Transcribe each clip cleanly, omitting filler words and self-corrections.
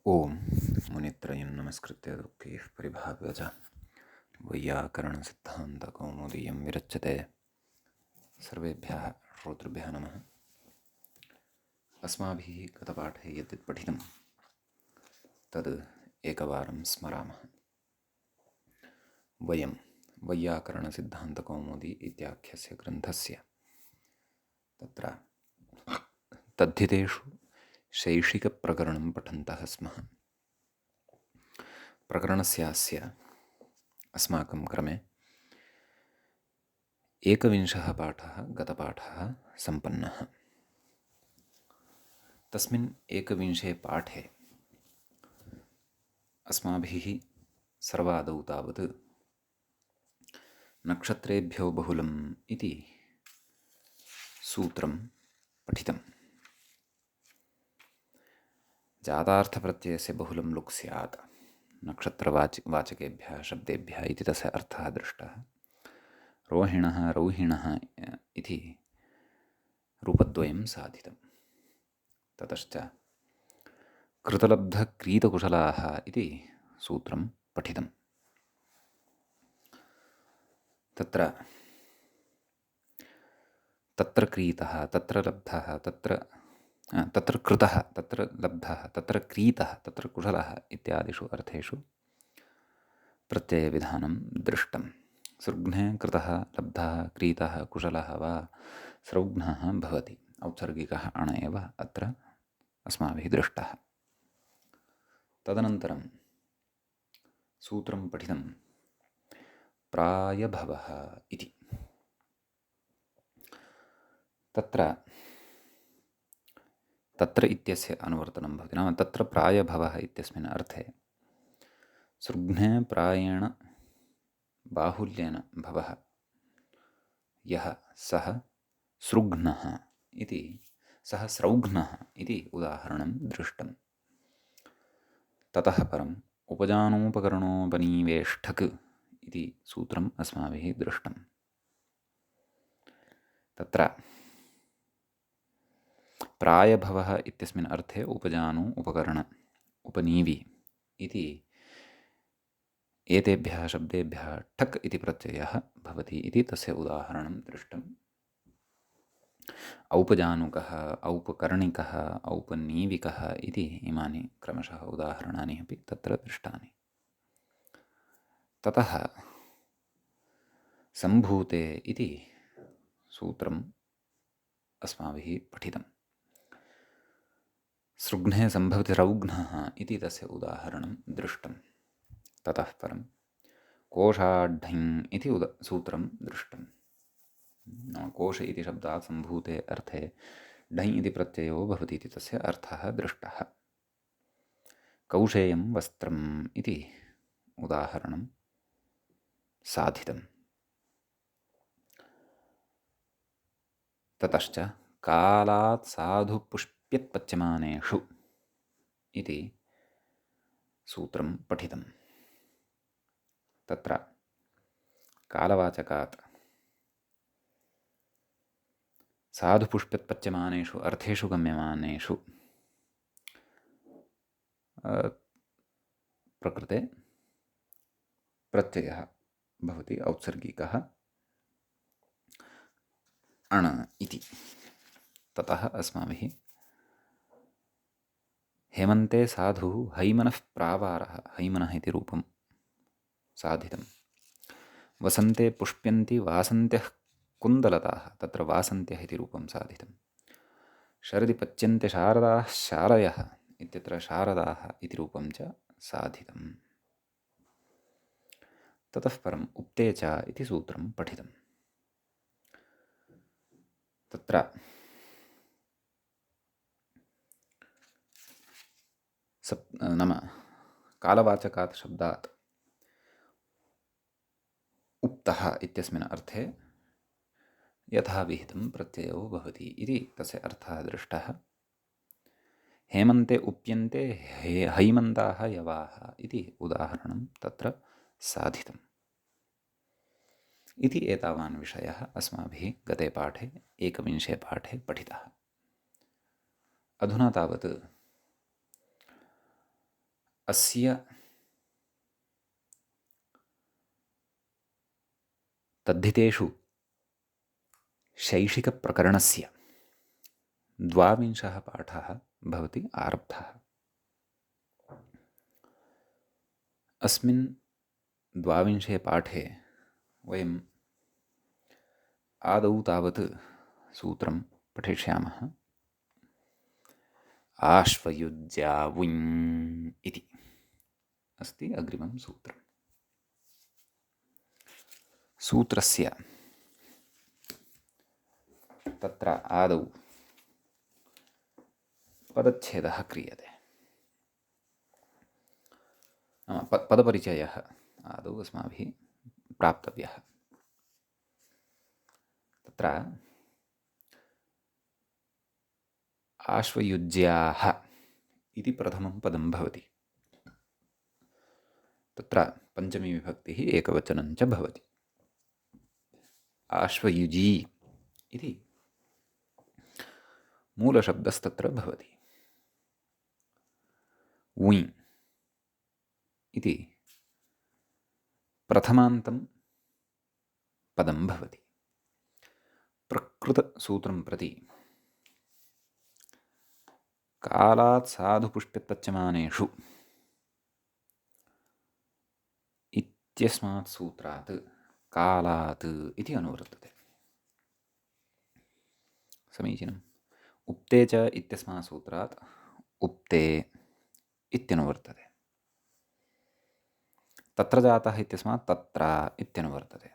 ओम मुनित्रयं नमस्कृत्य दुःखैः परिभाव्य च वैयाकरणसिद्धान्तकौमुदीयं विरच्यते। सर्वेभ्यः श्रोतृभ्यः नमः। अस्माभिः गतपाठे यद्यत् पठितं तद् एकवारं स्मरामः। वयं वैयाकरणसिद्धान्तकौमुदी इत्याख्यस्य ग्रन्थस्य तत्र तद्धितेषु शैषिकप्रकरणं पठन्तः स्मः। प्रकरणस्यास्य अस्माकं क्रमे एकविंशः पाठः गतपाठः सम्पन्नः। तस्मिन् एकविंशे पाठे अस्माभिः सर्वादौ तावत् नक्षत्रेभ्यो बहुलम् इति सूत्रं पठितं। जातार्थप्रत्ययस्य बहुलं लुक् स्यात् नक्षत्रवाचकेभ्यः शब्देभ्यः इति तस्य अर्थः दृष्टः। रोहिणः रौहिणः इति रूपद्वयं साधितं। ततश्च कृतलब्धक्रीतकुशलाः इति सूत्रं पठितं। तत्र क्रीतः, तत्र लब्धः, तत्र कृतः, तत्र लब्धः, तत्र क्रीतः, तत्र कुशलः इत्यादिषु अर्थेषु प्रत्ययविधानं दृष्टं। सृग्ने कृतः, लब्धः, क्रीतः, कुशलः वा सृग्नः भवति। औत्सर्गिकः अण एव अत्र अस्माभिः दृष्टः। तदनन्तरं सूत्रं पठितं प्रायभवः इति। तत्र इत्यस्य अनुवर्तनं भवति। नाम तत्र प्रायभवः इत्यस्मिन् अर्थे सृग्ने प्रायेण बाहुल्येन भवः यः सः सृग्नः इति, सः स्रौघ्नः इति उदाहरणं दृष्टं। ततः परम् उपजानोपकरणोपनिवेष्टक् इति सूत्रम् अस्माभिः दृष्टं। तत्र प्रायभवः इत्यस्मिन् अर्थे उपजानु उपकरण उपनीवि इति एतेभ्यः शब्देभ्यः ठक् इति प्रत्ययः भवति इति तस्य उदाहरणं दृष्टम्। औपजानुकः, औपकर्णिकः, औपनीविकः इति इमानि क्रमशः उदाहरणानि अपि तत्र दृष्टानि। ततः सम्भूते इति सूत्रम् अस्माभिः पठितं। सृग्ने सम्भवति रौघ्नः इति तस्य उदाहरणं दृष्टं। ततः परं कोशाढ्ढञ् इति सूत्रं दृष्टं। कोश इति शब्दात् सम्भूते अर्थे ढञ् इति प्रत्ययो भवति इति तस्य अर्थः दृष्टः। कौशेयं वस्त्रम् इति उदाहरणं साधितं। ततश्च कालात् साधु पुष्प्यत्पच्यमानेषु इति सूत्रं पठितं। तत्र कालवाचकात् साधुपुष्प्यत्पच्यमानेषु अर्थेषु गम्यमानेषु प्रकृते प्रत्ययः भवति औत्सर्गिकः अण इति। ततः अस्माभिः हेमन्ते साधुः हैमनः प्रावारः, हैमनः इति रूपं साधितं। वसन्ते पुष्प्यन्ति वासन्त्यः कुन्दलताः, तत्र वासन्त्यः इति रूपं साधितं। शरदि पच्यन्ते शारदाः शारयः इत्यत्र शारदाः इति रूपं च साधितम्। ततः परम् उक्ते च इति सूत्रं पठितं। तत्र नाम कालवाचकात् शब्दात् उक्तः इत्यस्मिन् अर्थे यथा विहितं प्रत्ययो भवति इति तस्य अर्थः दृष्टः। हेमन्ते उप्यन्ते हैमन्ताः यवाः इति उदाहरणं तत्र साधितम् इति एतावान् विषयः अस्माभिः गते पाठे एकविंशे पाठे पठितः। अधुना तावत् अस्य तद्धितेषु शैक्षिकप्रकरणस्य 12 पाठः भवति आरब्धः। अस्मिन् 12 पाठे वयम् आदौ तावत् सूत्रं पठिष्यामः। आश्वयुज्यावुञ् इति अस्ति अग्रिमं सूत्रम्। सूत्रस्य तत्र आदौ पदच्छेदः क्रियते। पदपरिचयः आदौ अस्माभिः प्राप्तव्यः। तत्र आश्वयुज्याः इति प्रथमं पदं भवति। तत्र पञ्चमी विभक्तिः एकवचनं च भवति। आश्वयुजी इति मूलशब्दस्तत्र भवति। उञ् इति प्रथमान्तं पदं भवति। प्रकृतसूत्रं प्रति कालात् साधुपुष्पित्पच्यमानेषु इत्यस्मात् सूत्रात् कालात् इति अनुवर्तते। समीचीनम्। उक्ते च इत्यस्मात् सूत्रात् उक्ते इत्यनुवर्तते। तत्र जातः इत्यस्मात् तत्र इत्यनुवर्तते।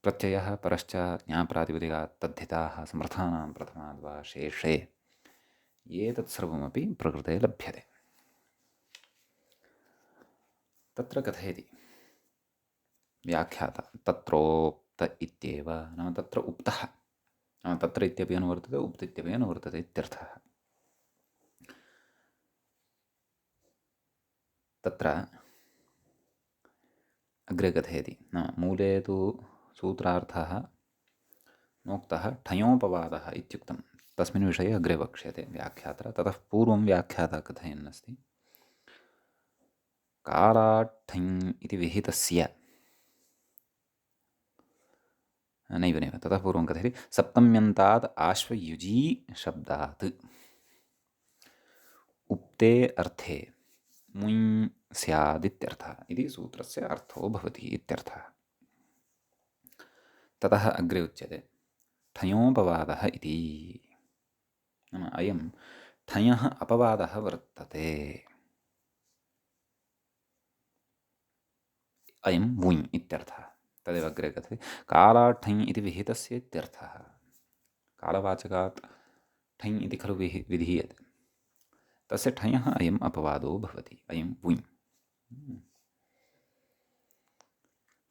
प्रत्ययः परश्च ज्ञाप्रातिपदिकात् तद्धिताः समर्थानां प्रथमाद् वा शेषे एतत् सर्वमपि प्रकृते लभ्यते। तत्र कथयति व्याख्याता तत्रोक्त इत्येव, नाम तत्र उक्तः, नाम तत्र इत्यपि अनुवर्तते उक्त इत्यपि अनुवर्तते इत्यर्थः। तत्र अग्रे कथयति, नाम मूले तु सूत्रार्थः नोक्तः ठयोपवादः इत्युक्तं। तस्मिन् विषये अग्रे वक्ष्यते व्याख्याता। ततः पूर्वं व्याख्याता कथयन् अस्ति, कालात् ठञ् इति विहितस्य नैव ततः पूर्वं कथयति सप्तम्यन्तात् आश्वयुजी शब्दात् उक्ते अर्थे मुञ् स्यादित्यर्थः इति सूत्रस्य अर्थो भवति इत्यर्थः। ततः अग्रे उच्यते ठयोपवादः इति, नाम अयं ठयः अपवादः वर्तते। अयं वुञ् इत्यर्थः। तदेव अग्रे कथयति कालात् ठञ् इति विहितस्य इत्यर्थः। कालवाचकात् ठञ् इति खलु विधीयते, तस्य ठयः अयम् अपवादो भवति, अयं वुञ्।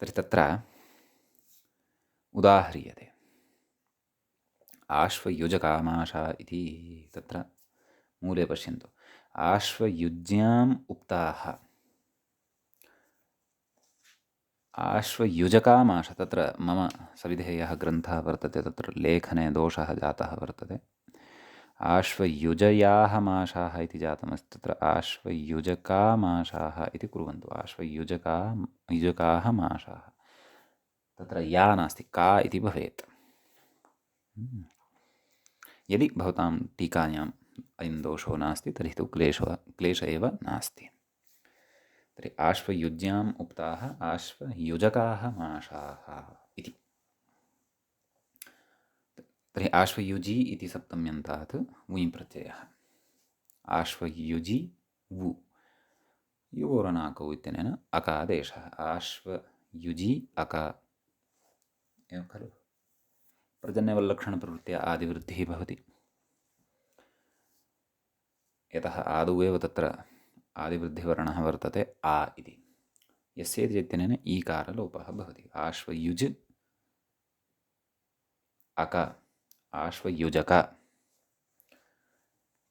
तर्हि तत्र उदाह्रियते आश्वयुजकामाशा इति। तत्र मूले पश्यन्तु, आश्वयुज्याम् उक्ताः आश्वयुजकामाशा। तत्र मम सविधेयः ग्रन्थः वर्तते, तत्र लेखने दोषः जातः वर्तते। आश्वयुजयाः माशाः इति जातमस्ति, तत्र आश्वयुजकामाशाः इति कुर्वन्तु। आश्वयुजकाः माशाः, तत्र या नास्ति का इति भवेत्। यदि भवतां टीकायाम् अयं दोषो नास्ति तर्हि तु क्लेश एव नास्ति। तर्हि आश्वयुज्याम् उक्ताः आश्वयुजकाः माशाः इति। तर्हि आश्वयुजी इति सप्तम्यन्तात् वुञ् प्रत्ययः। आश्वयुजि वु योरनाकौ इत्यनेन अकादेशः। आश्वयुजि अका एवं खलु पर्जन्यवल्लक्षणप्रवृत्त्या आदिवृद्धिः भवति। यतः आदौ एव तत्र आदिवृद्धिवर्णः वर्तते आ इति, यस्येति इत्यनेन ईकारलोपः भवति। आश्वयुज् अक आश्वयुजक,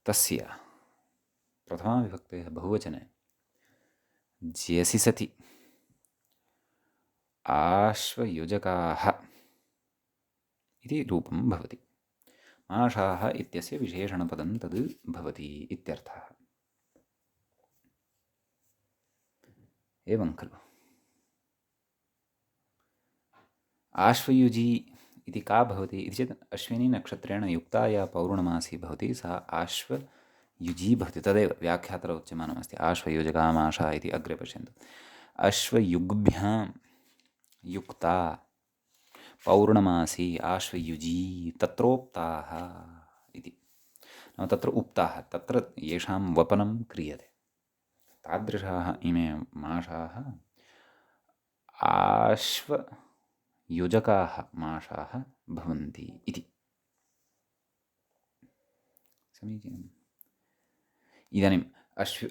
तस्य प्रथमाविभक्तेः बहुवचने ज्यसि सति आश्वयुजकाः इति रूपं भवति। माशाः इत्यस्य विशेषणपदं तद् भवति इत्यर्थः। एवं खलु। आश्वयुजी इति का भवति इति चेत् अश्विनीनक्षत्रेण युक्ता या पौर्णमासी भवति सा आश्वयुजी भवति। तदेव व्याख्यात्र उच्यमानमस्ति आश्वयुजकामाशा इति। अग्रे पश्यन्तु, अश्वयुग्भ्यां युक्ता पौर्णमासी आश्वयुजी तत्रोक्ताः इति। नाम तत्र उक्ताः, तत्र येषां वपनं क्रियते तादृशाः इमे मासाः आश्वयुजकाः मासाः भवन्ति इति। समीचीनम्। इदानीम्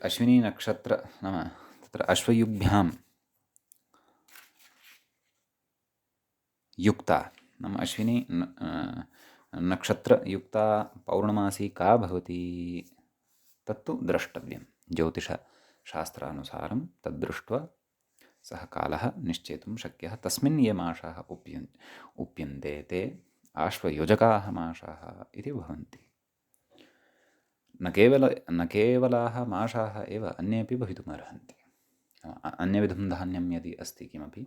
अश्विनीनक्षत्र नाम तत्र अश्वयुग्भ्यां युक्ता नाम अश्विनी नक्षत्रयुक्ता पौर्णमासी का भवति तत्तु द्रष्टव्यं। ज्योतिषशास्त्रानुसारं तद्दृष्ट्वा सः कालः निश्चेतुं शक्यः। तस्मिन् ये मासाः उप्यन्ते ते आश्वयुजकाः मासाः इति भवन्ति। न केवलाः मासाः एव, अन्येपि भवितुमर्हन्ति। अन्यविधं धान्यं यदि अस्ति किमपि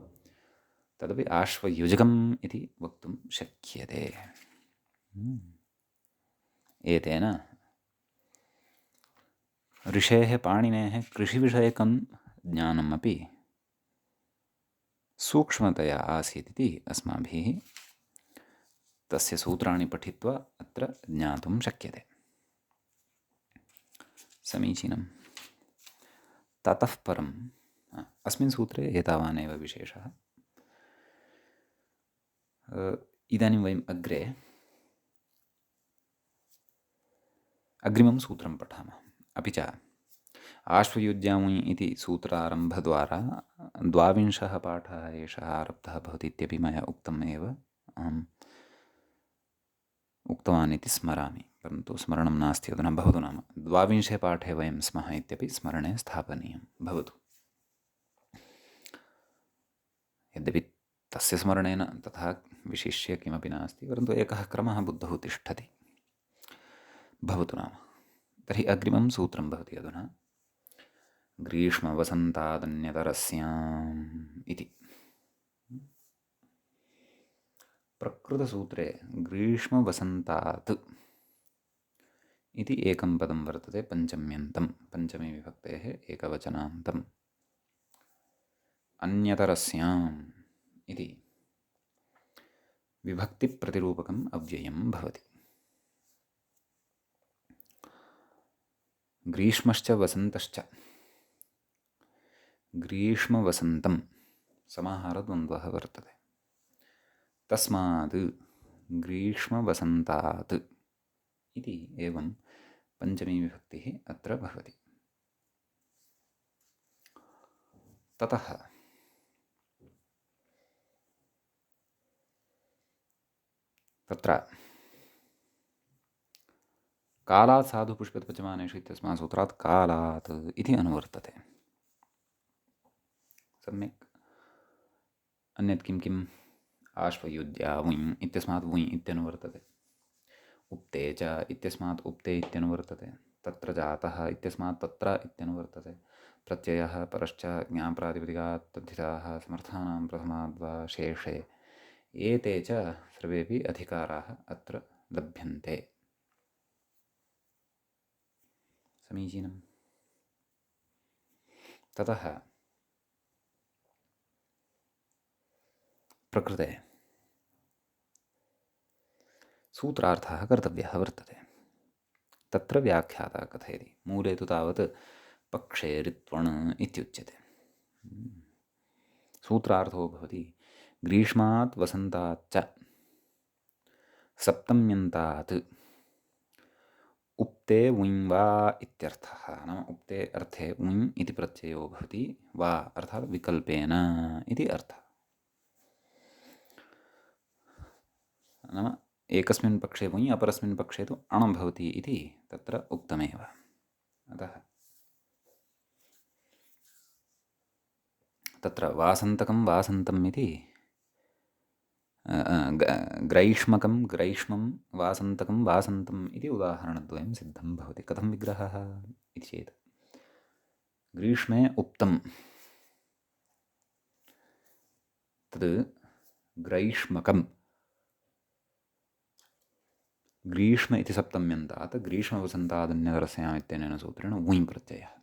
तदपि आश्वयुजकम् इति वक्तुं शक्यते। एतेन ऋषेः पाणिनेः कृषिविषयकं ज्ञानमपि सूक्ष्मतया आसीत् इति अस्माभिः तस्य सूत्राणि पठित्वा अत्र ज्ञातुं शक्यते। समीचीनं। ततः परम् अस्मिन् सूत्रे एतावानेव विशेषः। इदानीं वयम् अग्रे अग्रिमं सूत्रं पठामः। अपि च आश्वयुज्यामुञ् इति सूत्रारम्भद्वारा 22 पाठः एषः आरब्धः भवति इत्यपि मया उक्तम् एव, अहम् उक्तवान् इति स्मरामि, परन्तु स्मरणं नास्ति अधुना। भवतु, नाम 22 पाठे वयं स्मः इत्यपि स्मरणे स्थापनीयं भवतु। यद्यपि तस्य स्मरणेन तथा विशिष्य किमपि नास्ति, परन्तु एकः क्रमः बुद्धौ तिष्ठति। भवतु नाम। तर्हि अग्रिमं सूत्रं भवति अधुना ग्रीष्मवसन्तादन्यतरस्याम् इति। प्रकृतसूत्रे ग्रीष्मवसन्तात् इति एकं पदं वर्तते, पञ्चम्यन्तं, पञ्चमी विभक्तेः एकवचनान्तम्। अन्यतरस्याम् इति विभक्तिप्रतिरूपकम् अव्ययं भवति। ग्रीष्मश्च वसन्तश्च, ग्रीष्मवसन्तं समाहारद्वन्द्वः वर्तते। तस्मात् ग्रीष्मवसन्तात् इति एवं पञ्चमी विभक्तिः अत्र भवति। ततः तत्र कालात् साधु पुष्पितपचमानेषु इत्यस्मात् सूत्रात् कालात् इति अनुवर्तते। सम्यक्। अन्यत् किं किम्? आश्वयुज्या वुञ् इत्यस्मात् वुञ् इत्यनुवर्तते। उक्ते च इत्यस्मात् उक्ते इत्यनुवर्तते। तत्र जातः इत्यस्मात् तत्र इत्यनुवर्तते। प्रत्ययः परश्च ज्ञाप्रातिपदिकात् तद्धिताः समर्थानां प्रथमाद्वा शेषे, एते च सर्वेपि अधिकाराः अत्र लभ्यन्ते। समीचीनम्। ततः प्रकृते सूत्रार्थः कर्तव्यः वर्तते। तत्र व्याख्याता कथयति। मूले तु तावत् पक्षे ऋत्वण् इत्युच्यते। सूत्रार्थो भवति ग्रीष्मात् वसन्ताच्च सप्तम्यन्तात् उक्ते वुञ् वा इत्यर्थः। नाम उक्ते अर्थे वुञ् इति प्रत्ययो भवति, वा अर्थात् विकल्पेन इति अर्थः। नाम एकस्मिन् पक्षे वुञ्, अपरस्मिन् पक्षे तु अण् भवति इति तत्र उक्तमेव। अतः तत्र वासन्तकं वासन्तम् इति ग्रैष्मकं ग्रैष्मं वासन्तकं वासन्तम् इति उदाहरणद्वयं सिद्धं भवति। कथं विग्रहः इति चेत्, ग्रीष्मे उप्तं तद् ग्रैष्मकं, ग्रीष्म इति सप्तम्यन्तात् ग्रीष्मवसन्तादन्यतरस्याम् इत्यनेन सूत्रेण वुञ् प्रत्ययः।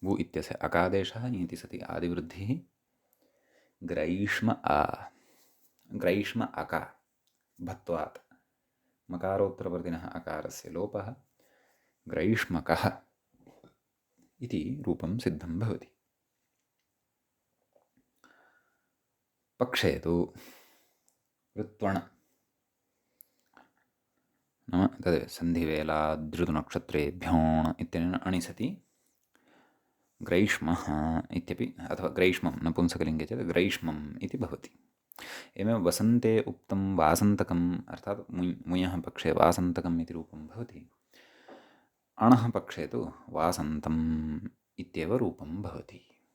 वु इत्यस्य अकादेशः इति सति आदिवृद्धिः, ग्रैष्म ग्रैष्म अका भत्वात् मकारोत्तरवर्तिनः अकारस्य लोपः, ग्रैष्मकः इति रूपं सिद्धं भवति। पक्षे तु ऋत्वण नाम तद् सन्धिवेलादृतुनक्षत्रेभ्योऽण् इत्यनेन अणिसति ग्रैष्मः इत्यपि, अथवा ग्रैष्मं नपुंसकलिङ्गे चेत् ग्रैष्मम् इति भवति। एवमेव वसन्ते उक्तं वासन्तकम्, अर्थात् मुञः पक्षे वासन्तकम् इति रूपं भवति। अणः पक्षे तु वासन्तम् इत्येव रूपं भवति।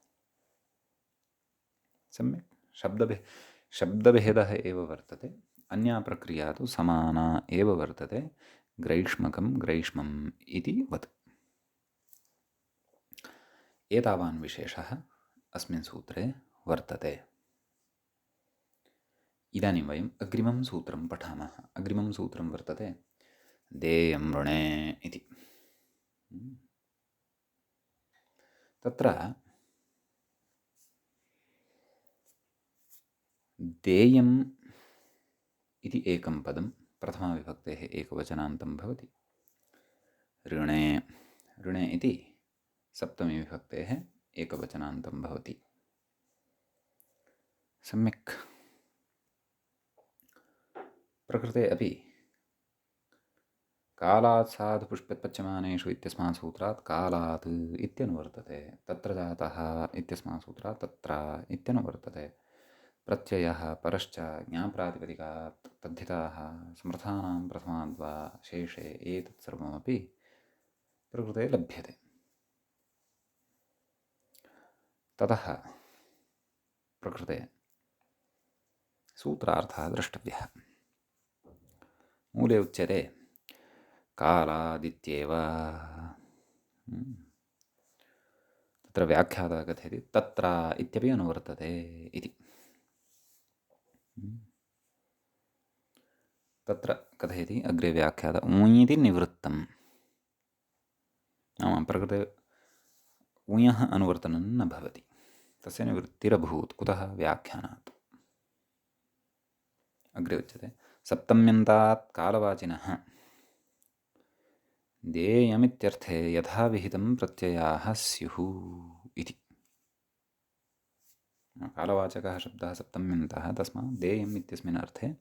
सम्यक् शब्दभेदः एव वर्तते, अन्या प्रक्रिया तु समाना एव वर्तते, ग्रैष्मकं ग्रैष्मम् इति वत्। एतावान् विशेषः अस्मिन् सूत्रे वर्तते। इदानीं वयम् अग्रिमं सूत्रं पठामः। अग्रिमं सूत्रं वर्तते देयं ऋणे इति। तत्र देयम् इति एकं पदं प्रथमाविभक्तेः एकवचनान्तं भवति। ऋणे, ऋणे इति सप्तमीविभक्तेः एकवचनान्तं भवति। सम्यक्। प्रकृते अपि कालात् साधुपुष्पपच्यमानेषु इत्यस्मात् सूत्रात् कालात् इत्यनुवर्तते, तत्र जातः इत्यस्मात् सूत्रात् तत्र इत्यनुवर्तते, प्रत्ययः परश्च ज्ञाप्रातिपदिकात् तद्धिताः समर्थानां प्रथमाद्वा शेषे एतत् सर्वमपि प्रकृते लभ्यते। ततः प्रकृते सूत्रार्थः द्रष्टव्यः। मूले उच्यते कालादित्येव, तत्र व्याख्याता कथयति तत्र इत्यपि अनुवर्तते इति। तत्र कथयति अग्रे व्याख्याता ऊञ् निवृत्तं, नाम प्रकृते ऊञः अनुवर्तनं न भवति, तस्य निवृत्तिरभूत्। कुतः? व्याख्यानात्। अग्रे उच्यते सप्तम्यन्तात् कालवाचिनः देयमित्यर्थे यथा विहितं प्रत्ययाः स्युः इति। कालवाचकः शब्दः सप्तम्यन्तः, तस्मात् देयम् इत्यस्मिन् अर्थे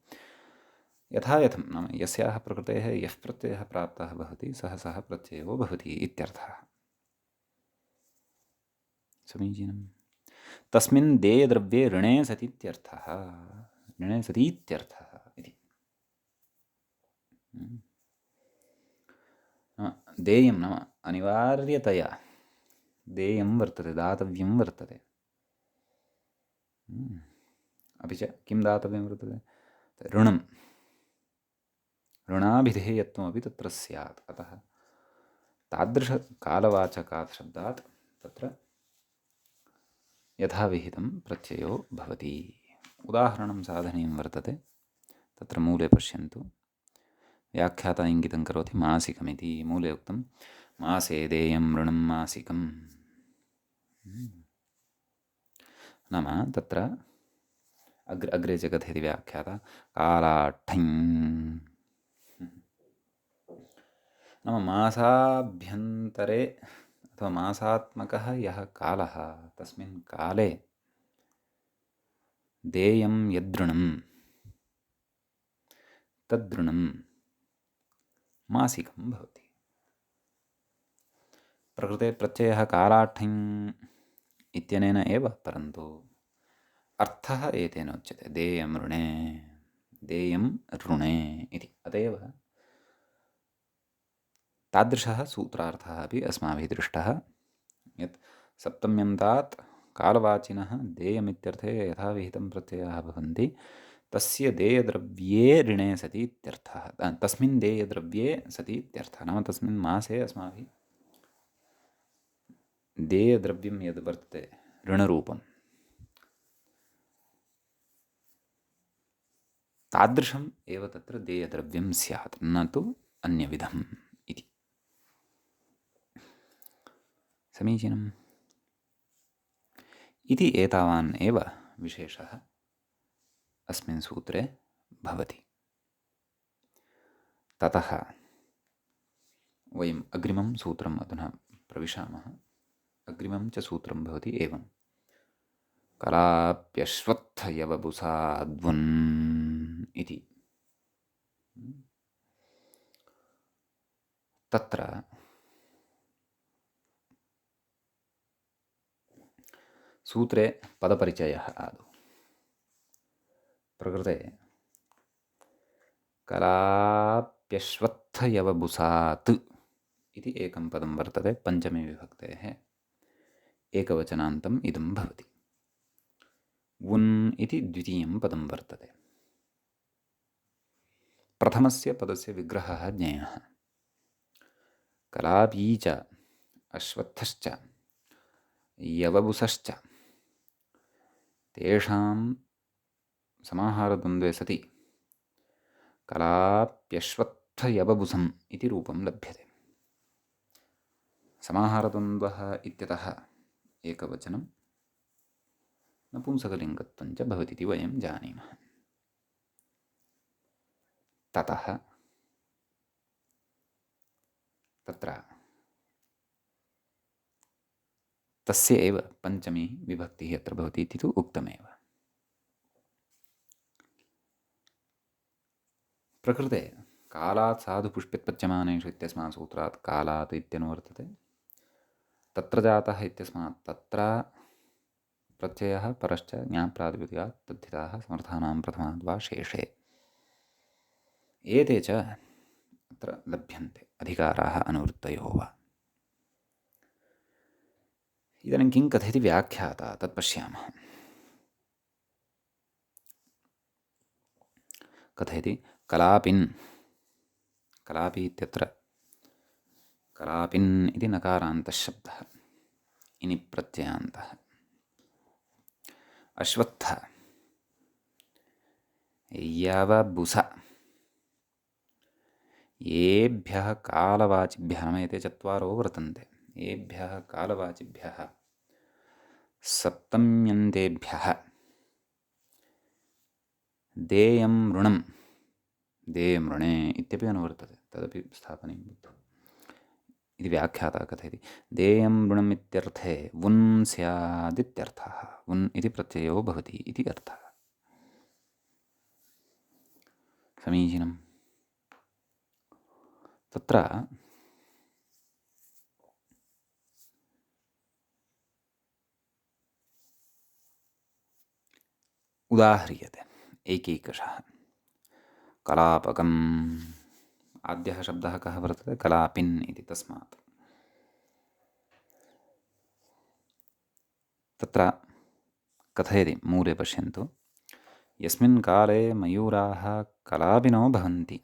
यथा यथं, नाम यस्याः प्रकृतेः यः प्रत्ययः प्राप्तः भवति सः प्रत्ययो भवति इत्यर्थः। समीचीनं। तस्मिन् देयद्रव्ये ऋणे सतीत्यर्थः, ऋणे सतीत्यर्थः इति। देयं नाम अनिवार्यतया देयं वर्तते, दातव्यं वर्तते। अपि च किं दातव्यं वर्तते? ऋणं, ऋणाभिधेयत्वमपि तत्र स्यात्। अतः तादृशकालवाचकात् शब्दात् तत्र यथाविहितं प्रत्ययो भवति। उदाहरणं साधनीयं वर्तते, तत्र मूले पश्यन्तु। व्याख्याता इङ्गितं करोति मासिकमिति। मूले उक्तं मासे देयं ऋणं मासिकं, नाम तत्र अग्रे च कथयति व्याख्याता कालाठ्ठञ्, नाम मासाभ्यन्तरे अथवा मासात्मकः यः कालः, तस्मिन् काले देयं यदृणं तदृणं मासिकं भवति। प्रकृते प्रत्ययः कालाठ्ठञ् इत्यनेन एव, परन्तु अर्थः एतेन उच्यते देयं ऋणे, देयं ऋणे इति। अत एव तादृशः सूत्रार्थः अपि अस्माभिः दृष्टः, यत् सप्तम्यन्तात् कालवाचिनः देयमित्यर्थे यथाविहितं प्रत्ययाः भवन्ति, तस्य देयद्रव्ये ऋणे सति इत्यर्थः। तस्मिन् देयद्रव्ये सति इत्यर्थः, नाम तस्मिन् मासे अस्माभिः देयद्रव्यं यद् वर्तते ऋणरूपं तादृशम् एव तत्र देयद्रव्यं स्यात्, न तु अन्यविधम् इति। समीचीनम्। इति एतावान् एव विशेषः अस्मिन् सूत्रे भवति। ततः वयम् अग्रिमं सूत्रम् अधुना प्रविशामः। अग्रिमं च सूत्रं भवति एवं: कलाप्यश्वत्थयवबुसाद्वन् इति। तत्र सूत्रे पदपरिचयः आदौ। प्रकृते कलाप्यश्वत्थयवबुसात् इति एकं पदं वर्तते, पञ्चमे विभक्तेः एकवचनान्तम् इदं भवति। वुन् इति द्वितीयं पदं वर्तते। प्रथमस्य पदस्य विग्रहः ज्ञेयः। कलापी च अश्वत्थश्च यवबुसश्च तेषां समाहारद्वन्द्वे सति कलाप्यश्वत्थयवबुसम् इति रूपं लभ्यते। समाहारद्वन्द्वः इत्यतः एकवचनं नपुंसकलिङ्गत्वं च भवतीति वयं जानीमः। ततः तत्र तस्य एव पञ्चमी विभक्तिः अत्र भवति इति तु उक्तमेव। प्रकृते कालात् साधु पुष्प्युत्पद्यमानेषु इत्यस्मात् सूत्रात् कालात् इत्यनुवर्तते। तत्र जातः इत्यस्मात् तत्र प्रत्ययः परश्च ज्ञाप्रातिपदिकात् तद्धिताः समर्थानां प्रथमाद् वा शेषे। एते च अत्र लभ्यन्ते, अधिकाराः अनुवृत्तयो वा। इदानीं किं कथयति व्याख्याता तत् पश्यामः। कथयति कलापिन्। कलापि इत्यत्र कलापिन् इति नकारान्तः शब्दः, इनि प्रत्ययान्तः। अश्वत्थ यवबुस येभ्यः कालवाचिभ्यः, नाम एते चत्वारो वर्तन्ते, येभ्यः कालवाचिभ्यः सप्तम्यन्तेभ्यः देयं ऋणं, देयं ऋणे इत्यपि अनुवर्तते, तदपि स्थापनीयं बुद्धौ इति व्याख्याता कथयति। देयं ऋणम् इत्यर्थे वुन् स्यादित्यर्थः। वुन् इति प्रत्ययो भवति इति अर्थः। समीचीनम्। तत्र उदाह्रियते एकैकशः। कलापकम् आद्यः शब्दः कः वर्तते? कलापिन् इति। तस्मात् तत्र कथयति, मूले पश्यन्तु, यस्मिन् काले मयूराः कलापिनो भवन्ति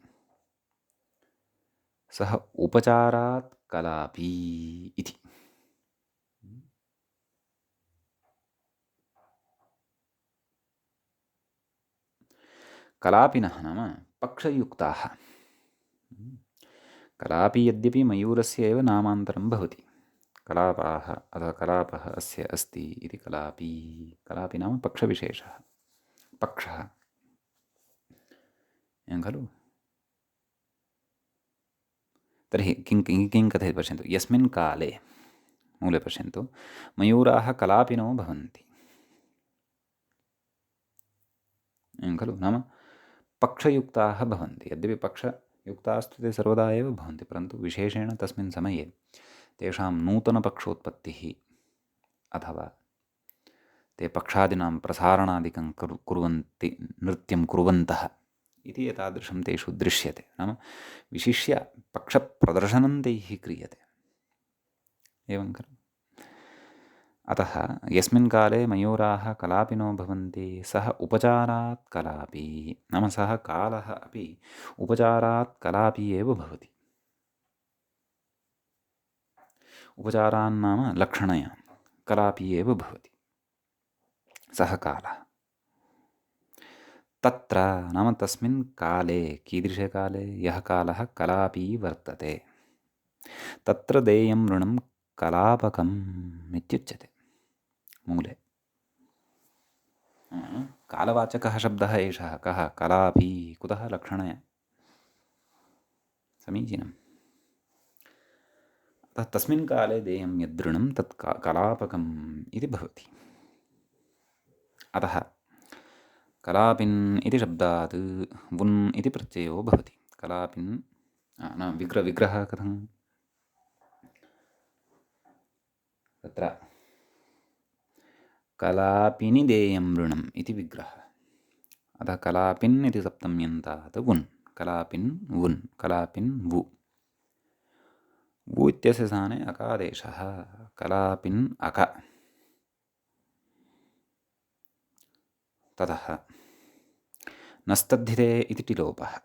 सः उपचारात् कलापी इति। कलापिनः नाम पक्षयुक्ताः। कलापि यद्यपि मयूरस्य एव नामान्तरं भवति, कलापाः अथवा कलापः अस्य अस्ति इति कलापी। कलापि नाम पक्षविशेषः, पक्षः, एवं खलु। तर्हि किं कथयति पश्यन्तु। यस्मिन् काले, मूले पश्यन्तु, मयूराः कलापिनो भवन्ति, एवं खलु। नाम पक्षयुक्ताः भवन्ति। यद्यपि पक्षयुक्तास्तु ते सर्वदा एव भवन्ति, परन्तु विशेषेण तस्मिन् समये तेषां नूतनपक्षोत्पत्तिः अथवा ते पक्षादीनां प्रसारणादिकं कुर्वन्ति, नृत्यं कुर्वन्तः इति एतादृशं तेषु दृश्यते। नाम विशिष्य पक्षप्रदर्शनं तैः क्रियते, एवं खलु। अतः यस्मिन् काले मयूराः कलापिनो भवन्ति सः उपचारात् कलापी, नाम सः कालः अपि उपचारात् कलापी एव भवति। उपचारान्नाम लक्षणया कलापी एव भवति सः कालः। तत्र नाम तस्मिन् काले, कीदृशे काले, यः कालः कलापी वर्तते, तत्र देयं ऋणं कलापकम् इत्युच्यते मूले। कालवाचकः शब्दः एषः कः? कलापी। कुतः? लक्षणया। समीचीनम्। अतः तस्मिन् काले देयं यदृणं तत् कलापकम् इति भवति। अतः कलापिन् इति शब्दात् वुन् इति प्रत्ययो भवति। कलापिन् न विग्रहः कथं? तत्र कलापिनि देयं ऋणम् इति विग्रहः। अतः कलापिन् इति सप्तम्यन्तात् वुन्, कलापिन् वुन्, कलापिन् वु। वु इत्यस्य स्थाने अकादेशः, कलापिन् अक। ततः नस्तद्धिते इति टिलोपः।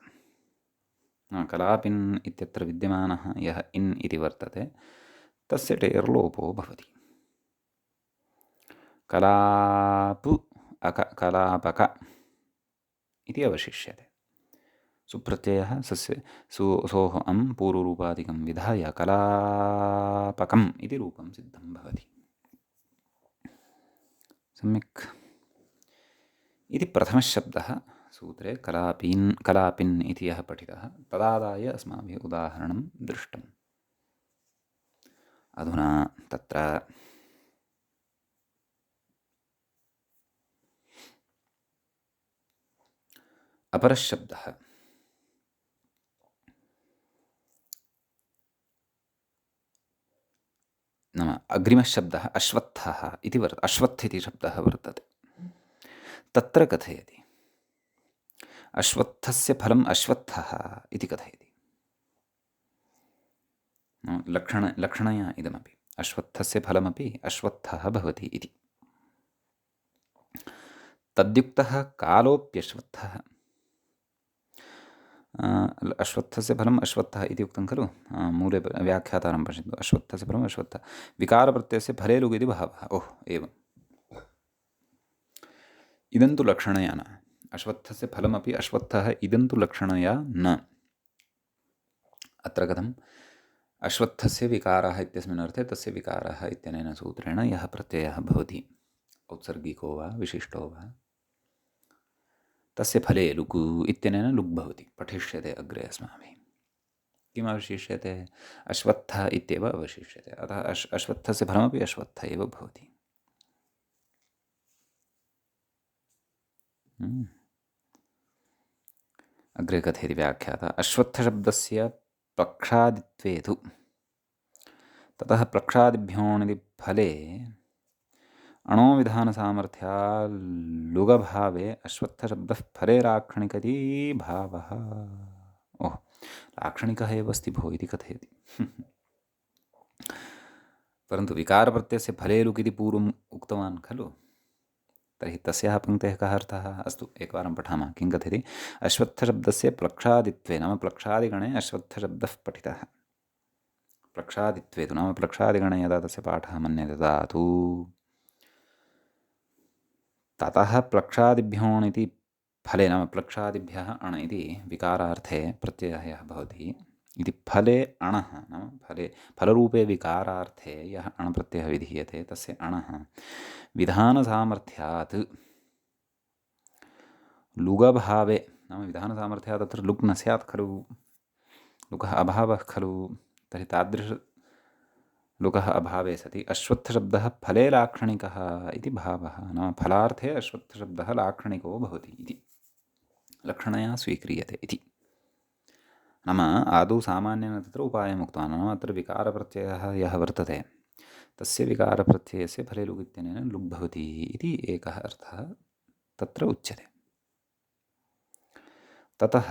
कलापिन् इत्यत्र विद्यमानः यः इन् इति वर्तते तस्य टेर्लोपो भवति। कलापु अक कलापक इति अवशिष्यते। सुप्रत्ययः सस्य सोः अं पूर्वरूपादिकं विधाय कलापकम् इति रूपं सिद्धं भवति। सम्यक्। इति प्रथमः शब्दः सूत्रे कलापिन् इति यः पठितः तदादाय अस्माभिः उदाहरणं दृष्टम्। अधुना तत्र अपरः शब्दः नाम अग्रिमः शब्दः अश्वत्थः इति अश्वत्थ इति शब्दः वर्तते। तत्र कथयति अश्वत्थस्य फलम् अश्वत्थः इति कथयति। लक्षणया इदमपि अश्वत्थस्य फलमपि अश्वत्थः भवति इति। तद्युक्तः कालोऽप्यश्वत्थः। अश्वत्थस्य फलम् अश्वत्थः इति उक्तं खलु। मूले व्याख्यातारं पश्यन्तु। अश्वत्थस्य फलम् अश्वत्थः, विकारप्रत्ययस्य फले लुग् इति भावः। ओह् एवम्। इदं तु लक्षणया न। अश्वत्थस्य फलमपि अश्वत्थः इदं तु लक्षणया न। अत्र कथम्? अश्वत्थस्य विकारः इत्यस्मिन् अर्थे तस्य विकारः इत्यनेन सूत्रेण यः प्रत्ययः भवति, औत्सर्गिको वा विशिष्टो वा, तस्य फले लुक् इत्यनेन लुक् भवति। पठिष्यते अग्रे अस्माभिः। किम् अवशिष्यते? अश्वत्थः इत्येव अवशिष्यते। अतः अश्वत्थस्य फलमपि अश्वत्थ एव भवति। अग्रे कथयति व्याख्याता अश्वत्थशब्दस्य प्रक्षादित्वे तु ततः प्रक्षादिभ्योऽणिति फले अणोविधानसामर्थ्या लुगभावे अश्वत्थशब्दः फले लाक्षणिकति भावः। ओह, लाक्षणिकः एव अस्ति भो इति कथयति। परन्तु विकारप्रत्ययस्य फले लुक् इति पूर्वम् उक्तवान् खलु। तर्हि तस्याः पङ्क्तेः कः अर्थः? अस्तु एकवारं पठामः। किं कथयति? अश्वत्थशब्दस्य प्रक्षादित्वे नाम प्रक्षादिगणे अश्वत्थशब्दः पठितः। प्रक्षादित्वे तु नाम प्रक्षादिगणे यदा तस्य पाठः मन्यते तदा तु ततः प्रक्षादिभ्योऽणिति फले नाम प्रक्षादिभ्यः अण इति विकारार्थे प्रत्ययः यः भवति इति फले अणः नाम फले फलरूपे विकारार्थे यः अणप्रत्ययः विधीयते तस्य अणः विधानसामर्थ्यात् लुगभावे नाम विधानसामर्थ्यात् तत्र लुक् न स्यात् खलु, लुकः अभावः खलु। तर्हि तादृश लुकः अभावे सति अश्वत्थशब्दः फले लाक्षणिकः इति भावः। नाम फलार्थे अश्वत्थशब्दः लाक्षणिको भवति इति लक्षणया स्वीक्रियते इति। नाम आदौ सामान्येन तत्र उपायम् उक्तवान्। नाम अत्र विकारप्रत्ययः यः वर्तते तस्य विकारप्रत्ययस्य फले लुग् इत्यनेन लुग् भवति इति एकः अर्थः तत्र उच्यते। ततः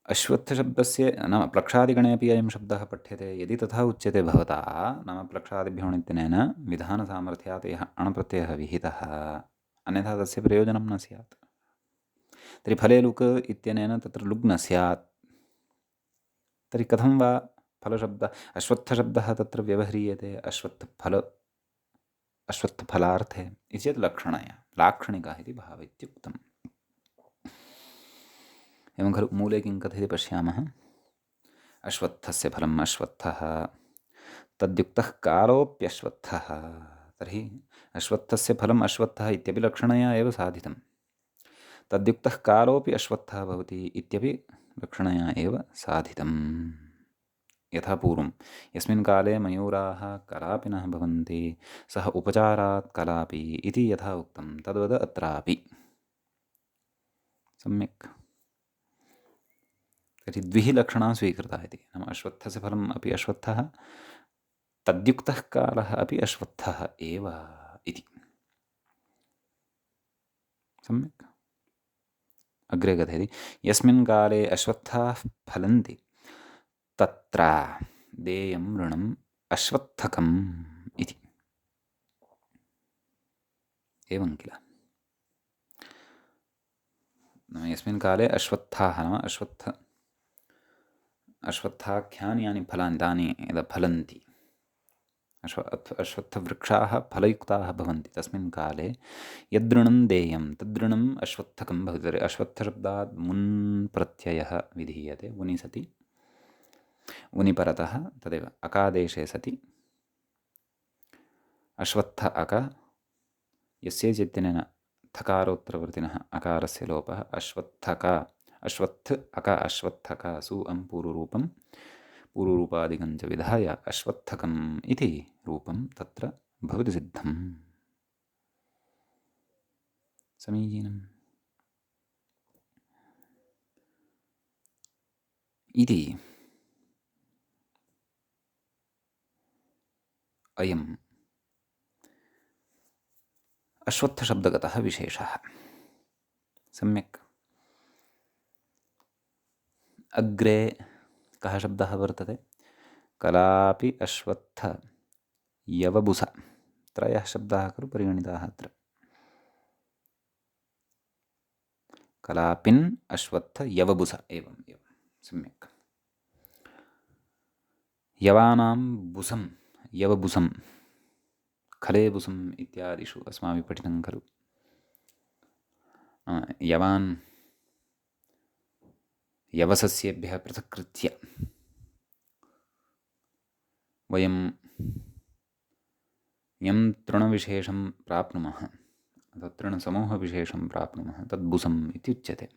अश्वत्थशब्दस्य नाम प्रक्षादिगणे अपि अयं शब्दः पठ्यते। यदि तथा उच्यते भवता नाम प्रक्षादिभ्यो इत्यनेन विधानसामर्थ्यात् यः अणप्रत्ययः विहितः अन्यथा तस्य प्रयोजनं न स्यात्। तर्हि फले लुक् इत्यनेन तत्र लुग् न स्यात्। तर्हि कथं वा फलशब्दः अश्वत्थशब्दः तत्र व्यवह्रियते अश्वत्थफलार्थे इति चेत् लक्षणया। लाक्षणिकः इति भावेत्युक्तम्। एवं खलु मूले किं कथयति पश्यामः। अश्वत्थस्य फलम् अश्वत्थः, तद्युक्तः कालोऽप्यश्वत्थः। तर्हि अश्वत्थस्य फलम् अश्वत्थः इत्यपि लक्षणया एव साधितं, तद्युक्तः कालोऽपि अश्वत्थः भवति इत्यपि लक्षणया एव साधितम्। यथा पूर्वं यस्मिन् काले मयूराः कलापिनः भवन्ति सः उपचारात् कलापि इति यथा उक्तं तद्वद् अत्रापि सम्यक्। तर्हि द्विः लक्षणाः स्वीकृताः इति, नाम अश्वत्थस्य फलम् अपि अश्वत्थः, तद्युक्तः कालः अपि अश्वत्थः एव इति। सम्यक्। अग्रे कथयति यस्मिन् काले अश्वत्थाः फलन्ति तत्र देयं ऋणम् अश्वत्थकम् इति। एवं किल। नाम यस्मिन् काले अश्वत्थाः नाम अश्वत्थाख्यानि यानि फलानि तानि यदा फलन्ति, अश्वत्थवृक्षाः फलयुक्ताः भवन्ति, तस्मिन् काले यदृणं देयं तदृणम् अश्वत्थकं भवति। तर्हि अश्वत्थशब्दात् मुन् प्रत्ययः विधीयते उनि सति, उनि परतः तदेव अकादेशे सति अश्वत्थ अक यस्येचित्तेन थकारोत्तरवर्तिनः अकारस्य लोपः अश्वत्थक अश्वत्थ अक अश्वत्थक सु अं पूर्वरूपं पूर्वरूपादिकं च विधाय अश्वत्थकम् इति रूपं तत्र भवति सिद्धम्। समीचीनम् इति अयम् अश्वत्थशब्दगतः विशेषः। सम्यक्। अग्रे कः शब्दः वर्तते? कलापि अश्वत्थ यवबुस, त्रयः शब्दाः खलु परिगणिताः अत्र। कलापिन् अश्वत्थ यवबुस, एवम् एवं सम्यक्। यवानां बुसं यवबुसं खलेबुसम् इत्यादिषु अस्माभिः पठितं खलु। यवान् यवसस्येभ्यः पृथक्कृत्य वयं यं तृणविशेषं प्राप्नुमः अथवा तृणसमूहविशेषं प्राप्नुमः तद् बुसम् इत्युच्यते,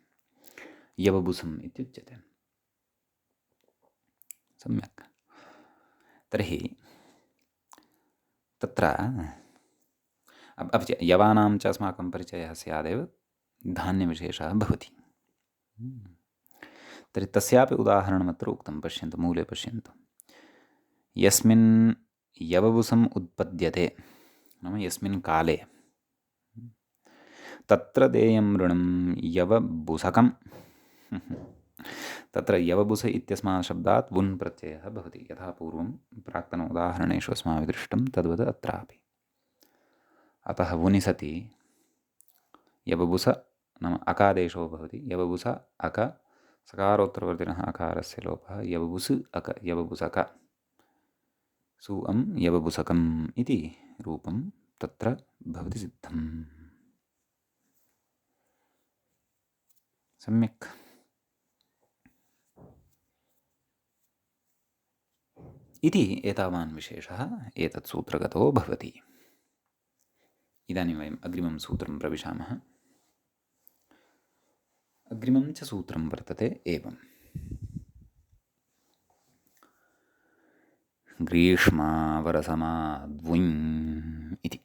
यवबुसम् इत्युच्यते। सम्यक्। तर्हि तत्र अपि च यवानां च अस्माकं परिचयः स्यादेव, धान्यविशेषः भवति। तर्हि तस्यापि उदाहरणमत्र उक्तं, पश्यन्तु मूले पश्यन्तु। यस्मिन् यवबुसम् उत्पद्यते नाम यस्मिन् काले तत्र देयं ऋणं यवबुसकं। तत्र यवबुस इत्यस्मात् शब्दात् वुन् प्रत्ययः भवति, यथा पूर्वं प्राक्तन उदाहरणेषु अस्माभिः दृष्टं तद्वत् अत्रापि। अतः वुनि सति यवबुस नाम अकादेशो भवति, यवबुस अक सकारोत्तरवर्तिनः अकारस्य लोपः यवबुस् अक यवबुसक सु अं यवबुसकम् इति रूपं तत्र भवति सिद्धम्। सम्यक्। इति एतावान् विशेषः एतत् सूत्रगतो भवति। इदानीं वयम् अग्रिमं सूत्रं प्रविशामः। अग्रिमं च सूत्रं वर्तते एवम्। ग्रीष्मावरसमाद्वुञ् इति।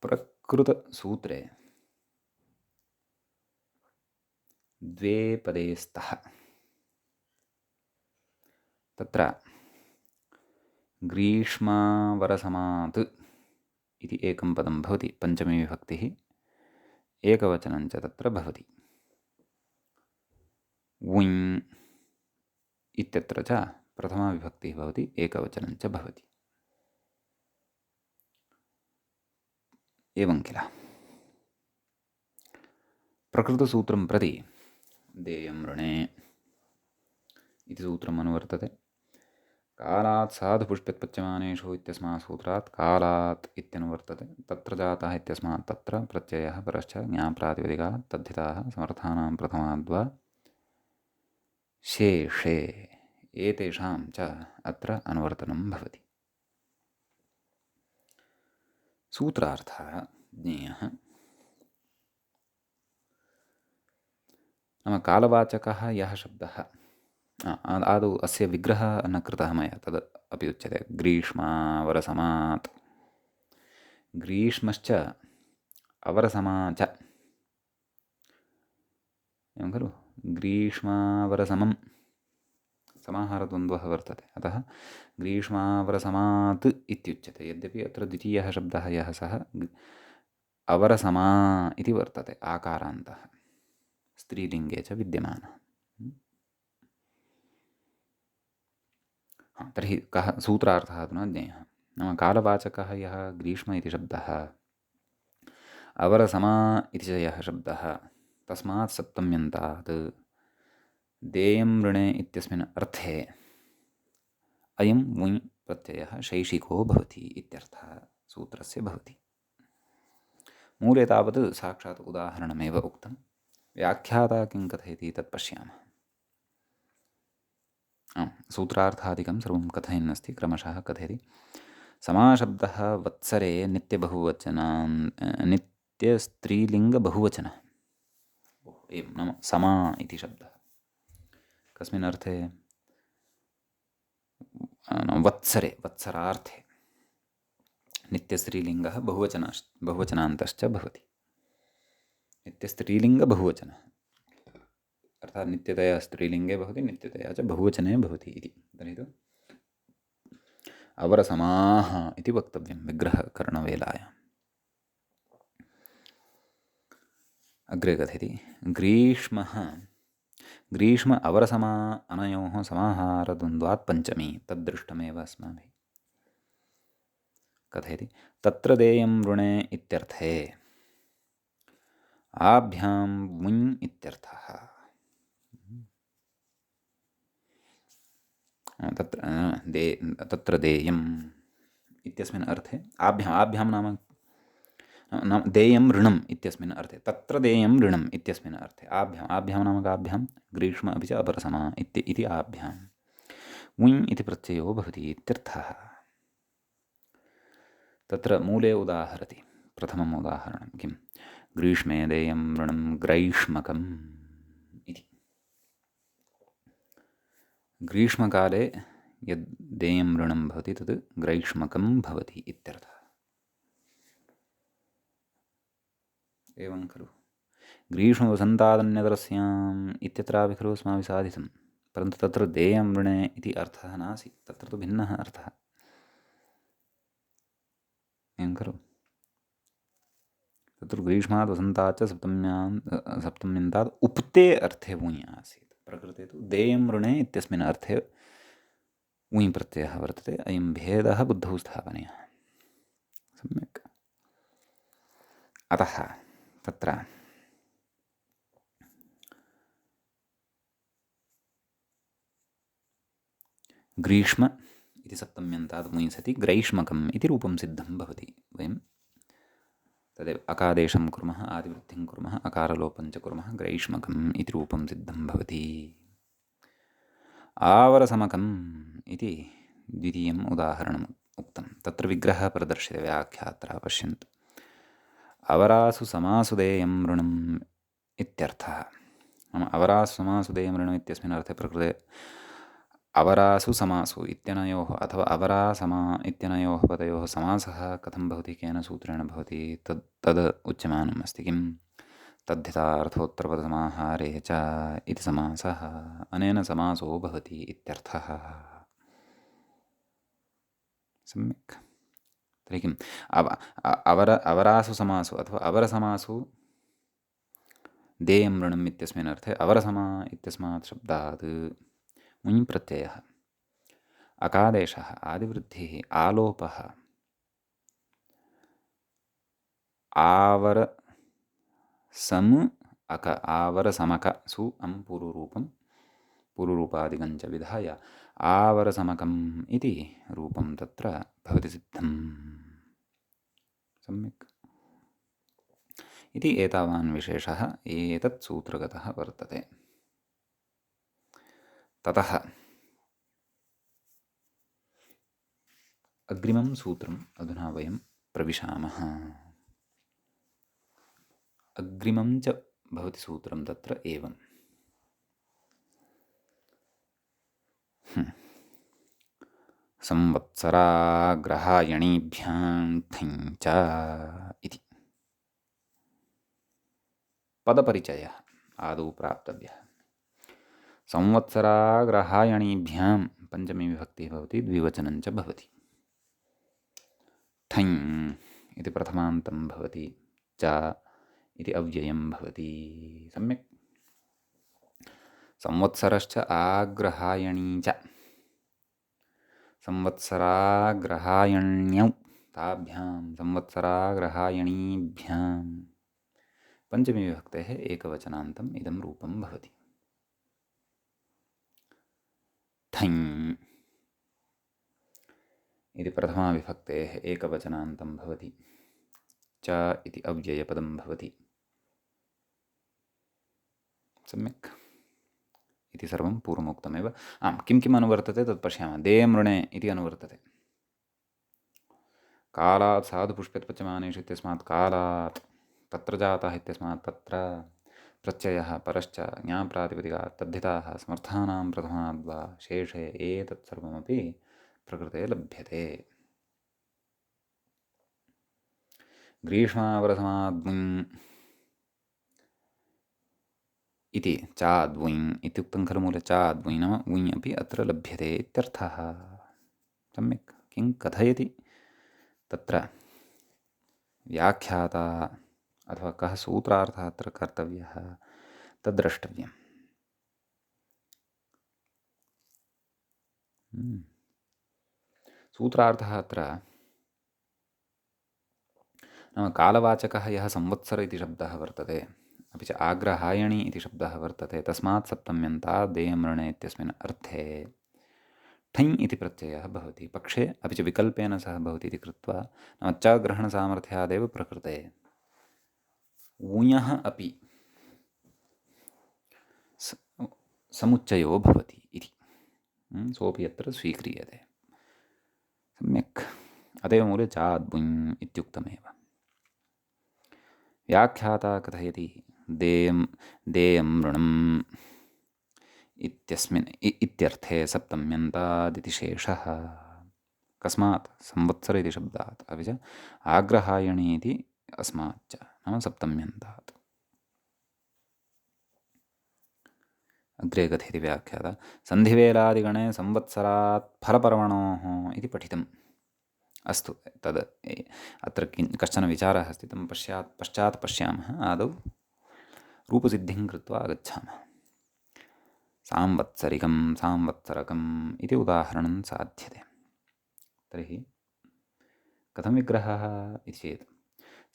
प्रकृतसूत्रे द्वे पदे स्तः। तत्र ग्रीष्मावरसमात् इति एकं पदं भवति, पञ्चमी विभक्तिः, एकवचनं च तत्र भवति। वुञ् इत्यत्र च प्रथमा विभक्तिः भवति, एकवचनं च भवति। एवं किल। प्रकृतसूत्रं प्रति देयं ऋणे इति सूत्रम् अनुवर्तते। कालात् साधुपुष्प्युत्पत्स्यमानेषु इत्यस्मात् सूत्रात् कालात् इत्यनुवर्तते। तत्र जातः इत्यस्मात् तत्र प्रत्ययः परश्च ज्ञाप्रातिपदिकात् तद्धिताः समर्थानां प्रथमाद्वा शेषे एतेषां च अत्र अनुवर्तनं भवति। सूत्रार्थः ज्ञेयः। नाम कालवाचकः यः शब्दः, आदौ अस्य विग्रहः न कृतः मया, तद् अपि उच्यते। ग्रीष्मावरसमात्, ग्रीष्मश्च अवरसमा च, एवं खलु। ग्रीष्मावरसमं समाहारद्वन्द्वः वर्तते, अतः ग्रीष्मावरसमात् इत्युच्यते। यद्यपि अत्र द्वितीयः शब्दः यः सः अवरसमा इति वर्तते, आकारान्तः, स्त्रीलिङ्गे च विद्यमानः। तर्हि कः सूत्रार्थः अधुना ज्ञेयः। नाम कालवाचकः यः ग्रीष्म इति शब्दः, अवरसमा इति च यः शब्दः, तस्मात् सप्तम्यन्तात् देयं ऋणे इत्यस्मिन् अर्थे अयं वुञ् प्रत्ययः शैशिको भवति इत्यर्थः सूत्रस्य भवति। मूले तावत् साक्षात् उदाहरणमेव उक्तं। व्याख्याता किं कथयति तत् पश्यामः। सूत्रार्थादिकं सर्वं कथयन्नस्ति, क्रमशः कथयति। समाशब्दः वत्सरे नित्यस्त्रीलिङ्गबहुवचनः। एवं, नाम समा इति शब्दः कस्मिन् अर्थे? वत्सरे, वत्सरार्थे नित्यस्त्रीलिङ्गः बहुवचनान्तश्च भवति। नित्यस्त्रीलिङ्गबहुवचनः अर्थात् नित्यतया स्त्रीलिङ्गे भवति, नित्यतया च बहुवचने भवति इति। तर्हि तु अवरसमाः इति वक्तव्यं विग्रहकरणवेलायाम्। अग्रे कथयति, ग्रीष्म अवरसमा अनयोः समाहारद्वन्द्वात् पञ्चमी तद्दृष्टमेव अस्माभिः। कथयति, तत्र देयं ऋणे इत्यर्थे आभ्यां वुञ् इत्यर्थः। तत्र देयम् इत्यस्मिन् अर्थे आभ्यां नाम देयं ऋणम् इत्यस्मिन् अर्थे, तत्र देयं ऋणम् इत्यस्मिन् अर्थे आभ्यां नाम काभ्यां? ग्रीष्म अपि च अपरसमा इति आभ्यां वुञ् इति प्रत्ययो भवति इत्यर्थः। तत्र मूले उदाहरति। प्रथमम् उदाहरणं किं? ग्रीष्मे देयं ऋणं ग्रैष्मकम् इति। ग्रीष्मकाले यद् देयं ऋणं भवति तद् ग्रैष्मकं भवति इत्यर्थः। एवं खलु। ग्रीष्मवसन्तादन्यतरस्याम् इत्यत्रापि खलु अस्माभिः साधितं, परन्तु तत्र देयं ऋणे इति अर्थः नासीत्, तत्र तु भिन्नः अर्थः। एवं खलु। तत्र ग्रीष्मात् वसन्तात् च सप्तम्यन्तात् उप्ते अर्थे वुञ् आसीत्। प्रकृते तु देयं ऋणे इत्यस्मिन् अर्थे वुञ् प्रत्ययः वर्तते। अयं भेदः बुद्धौ स्थापनीयः। सम्यक्। अतः तत्र ग्रीष्म इति सप्तम्यन्तात् वुञ् सति ग्रैष्मकम् इति रूपं सिद्धं भवति। वयं तदेव अकादेशं कुर्मः, आदिवृद्धिं कुर्मः, अकारलोपं च कुर्मः, ग्रैष्मकम् इति रूपं सिद्धं भवति। आवरसमकम् इति द्वितीयम् उदाहरणम् उक्तं। तत्र विग्रहः प्रदर्श्यते व्याख्यात्रः पश्यन्तु। अवरासु समासु देयं ऋणम् इत्यर्थः। नाम अवरासु समासु देयं ऋणम् इत्यस्मिन् अर्थे प्रकृते अवरासु समासु इत्यनयोः अथवा अवरा समा इत्यनयोः पदयोः समासः कथं भवति, केन सूत्रेण भवति, तद् उच्यमानम् अस्ति। किं? तद्धितार्थोत्तरपदसमाहारे च इति समासः अनेन समासो भवति इत्यर्थः। सम्यक्। तर्हि किम्? अवरासु समासु अथवा अवरसमासु देयं ऋणम् इत्यस्मिन् अर्थे अवरसमा इत्यस्मात् शब्दात् वुञ् प्रत्ययः, अकादेशः, आदिवृद्धिः, आलोपः, आवरसम अक आवरसमक सु अं पूर्वरूपं पुरुरूपादिकञ्च विधाय आवरसमकम् इति रूपं तत्र भवति सिद्धम्। सम्यक् इति एतावान् विशेषः एतत् सूत्रगतः वर्तते। ततः अग्रिमं सूत्रम् अधुना वयं प्रविशामः। अग्रिमं च भवति सूत्रं तत्र एवं संवत्सराग्रहायणीभ्यां ठञ् च इति पदपरिचयः आदौ प्राप्तव्यः। संवत्सराग्रहायणीभ्यां पञ्चमी विभक्तिः भवति, द्विवचनं च भवति। ठञ् इति प्रथमान्तं भवति, च इति अव्ययं भवति। सम्यक्। संवत्सरश्च आग्रहायणी च, संवत्सराग्रहायण्यौ ताभ्यां संवत्सराग्रहायणीभ्यां पञ्चमी विभक्तेः एकवचनान्तम् इदं रूपं भवति। ठञ् इति प्रथमा विभक्तेः एकवचनान्तं भवति, च इति अव्ययपदं भवति। सम्यक् इति सर्वं पूर्वमुक्तमेव। किं किम् अनुवर्तते तत् पश्यामः। देयमृणे इति अनुवर्तते। कालात् साधुपुष्पत्पच्यमानेषु इत्यस्मात् कालात्, तत्र जातः इत्यस्मात् तत्र, प्रत्ययः परश्च ज्ञाप्रातिपदिकात् तद्धिताः समर्थानां प्रथमाद्वा शेषे एतत् सर्वमपि प्रकृते लभ्यते। ग्रीष्मावरसमाद्वुञ् इति चाद्वुञ् इत्युक्तं खलु मूले। चाद्वुञ् नाम वुञ् अपि अत्र लभ्यते इत्यर्थः। सम्यक्। किं कथयति तत्र व्याख्याता अथवा कः सूत्रार्थः अत्र कर्तव्यः तद्द्रष्टव्यम्। सूत्रार्थः अत्र नाम कालवाचकः यः संवत्सर इति शब्दः वर्तते, अपि च आग्रहायणी इति शब्दः वर्तते, तस्मात् सप्तम्यन्तात् देयमृणे इत्यस्मिन् अर्थे ठञ् इति प्रत्ययः भवति। पक्षे अपि च विकल्पेन सह भवति इति कृत्वा नाम च ग्रहणसामर्थ्यादेव प्रकृते ऊञः अपि समुच्चयो भवति इति सोऽपि अत्र स्वीक्रियते। सम्यक्। अतएव मूले चाद्वुञ् इत्युक्तमेव। व्याख्याता कथयति देयं ऋणम् इत्यस्मिन् इत्यर्थे सप्तम्यन्तादिति शेषः। कस्मात्? संवत्सर इति शब्दात्, अपि च आग्रहायणी इति अस्माच्च, नाम सप्तम्यन्तात्। अग्रे कथयति व्याख्याता सन्धिवेलादिगणे संवत्सरात् फलपर्वणोः इति पठितम्। अस्तु, तद् अत्र कश्चन विचारः अस्ति, तं पश्चात् पश्यामः। आदौ रूपसिद्धिं कृत्वा आगच्छामः। सांवत्सरिकं सांवत्सरकम् इति उदाहरणं साध्यते। तर्हि कथं विग्रहः इति चेत्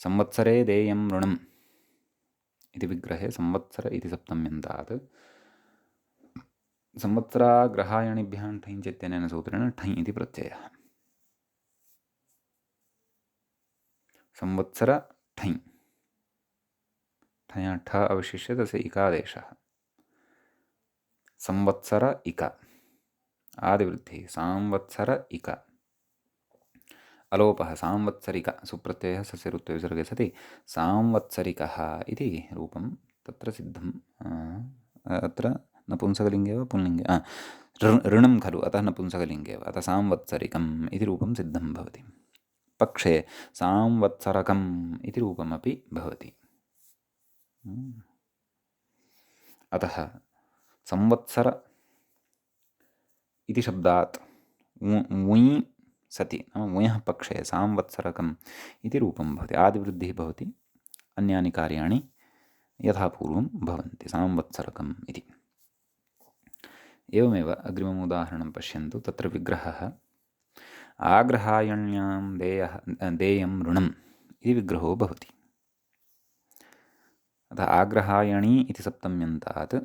संवत्सरे देयं ऋणम् इति विग्रहे संवत्सर इति सप्तम्यन्तात् संवत्सराग्रहायणीभ्यां ठञ् इत्यनेन सूत्रेण ठञ् इति प्रत्ययः। संवत्सर ठञ्, ठञ् ठ अवशिष्य तस्य इकादेशः। संवत्सर इक आदिवृद्धिः सांवत्सर इक, अलोपः सांवत्सरिक, सुप्रत्ययः सस्य ऋत्वे विसर्गे सति सांवत्सरिकः इति रूपं तत्र सिद्धम्। अत्र नपुंसकलिङ्गे वा पुल्लिङ्गे? ऋणं खलु, अतः नपुंसकलिङ्गे वा, अतः सांवत्सरिकम् इति रूपं सिद्धं भवति। पक्षे सांवत्सरकम् इति रूपमपि भवति। अतः संवत्सर इति शब्दात् वुञ् सति नाम वुञः पक्षे सांवत्सरकम् इति रूपं भवति। आदिवृद्धिः भवति, अन्यानि कार्याणि यथापूर्वं भवन्ति। सांवत्सरकम् इति। एवमेव अग्रिमम् उदाहरणं पश्यन्तु। तत्र विग्रहः आग्रहायण्यां देयं ऋणम् इति विग्रहो भवति। अतः आग्रहायणी इति सप्तम्यन्तात्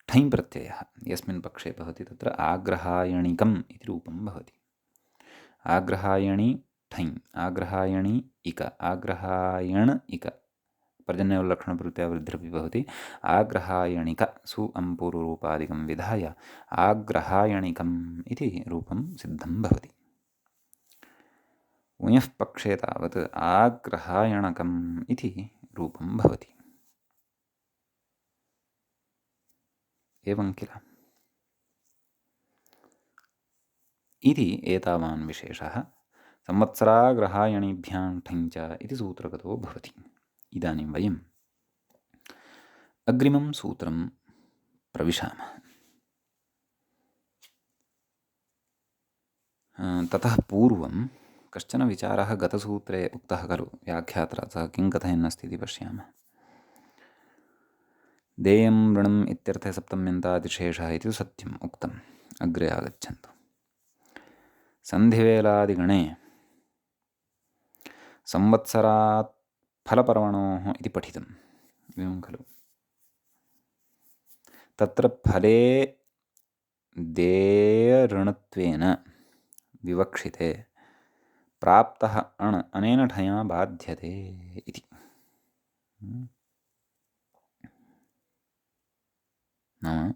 ठञ् प्रत्ययः यस्मिन् पक्षे भवति तत्र आग्रहायणिकम् इति रूपं भवति। आग्रहायणी ठञ्, आग्रहायणी इक, आग्रहायण इक पर्जन्यलक्षणप्रत्यया वृद्धिरपि भवति। आग्रहायणिक सु अं पूर्वरूपादिकं विधाय आग्रहायणिकम् इति रूपं सिद्धं भवति। उञः पक्षे तावत् आग्रहायणकम् इति रूपं भवति। एवं किल इति एतावान् विशेषः संवत्सराग्रहायणीभ्यां ठञ्च इति सूत्रगतो भवति। इदानीं वयम् अग्रिमं सूत्रं प्रविशामः। ततः पूर्वं कश्चन विचारः गतसूत्रे उक्तः खलु व्याख्यात्रा, सः किं कथयन्नस्ति इति पश्यामः। देयं ऋणम् इत्यर्थे सप्तम्यन्तादिशेषः इति सत्यम् उक्तम्। अग्रे आगच्छन्तु। सन्धिवेलादिगणे संवत्सरात् फलपर्वणोः इति पठितम् एवं खलु। तत्र फले देयऋणत्वेन विवक्षिते प्राप्तः अण् अनेन ठया बाध्यते इति। नाम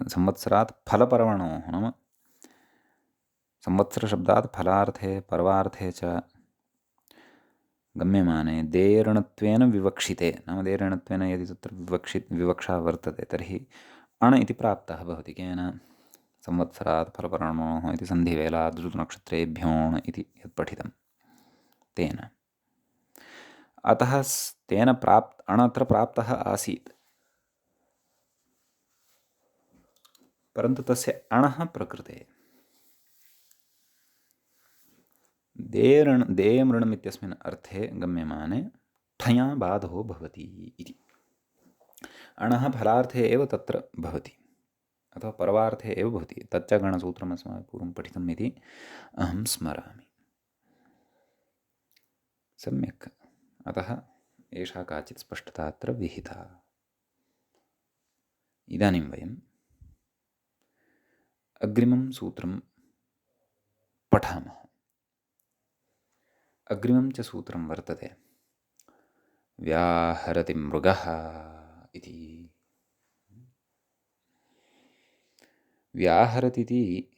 संवत्सरात् फलपर्वणोः, नाम संवत्सरशब्दात् फलार्थे पर्वार्थे च गम्यमाने देयऋणत्वेन विवक्षिते, नाम देयऋणत्वेन यदि तत्र विवक्षा वर्तते तर्हि अण् इति प्राप्तः भवति। केन? संवत्सरात् फलपर्वणोः इति सन्धिवेलात् ऋतुनक्षत्रेभ्योऽण् इति यत् पठितं तेन। अतः तेन अण् अत्र प्राप्तः आसीत्, परन्तु तस्य अणः प्रकृते देयं ऋणम् इत्यस्मिन् अर्थे गम्यमाने ठया बाधो भवति इति। अणः फलार्थे एव तत्र भवति अथवा पर्वार्थे एव भवति। तच्च गणसूत्रम् अस्माभिः पूर्वं पठितम् इति अहं स्मरामि। सम्यक्। अतः एषा काचित् स्पष्टता अत्र विहिता। इदानीं वयम् अग्रिमं सूत्रं पठामः। अग्रिमं च सूत्रं वर्तते व्याहरति मृगः इति। व्याहरतीति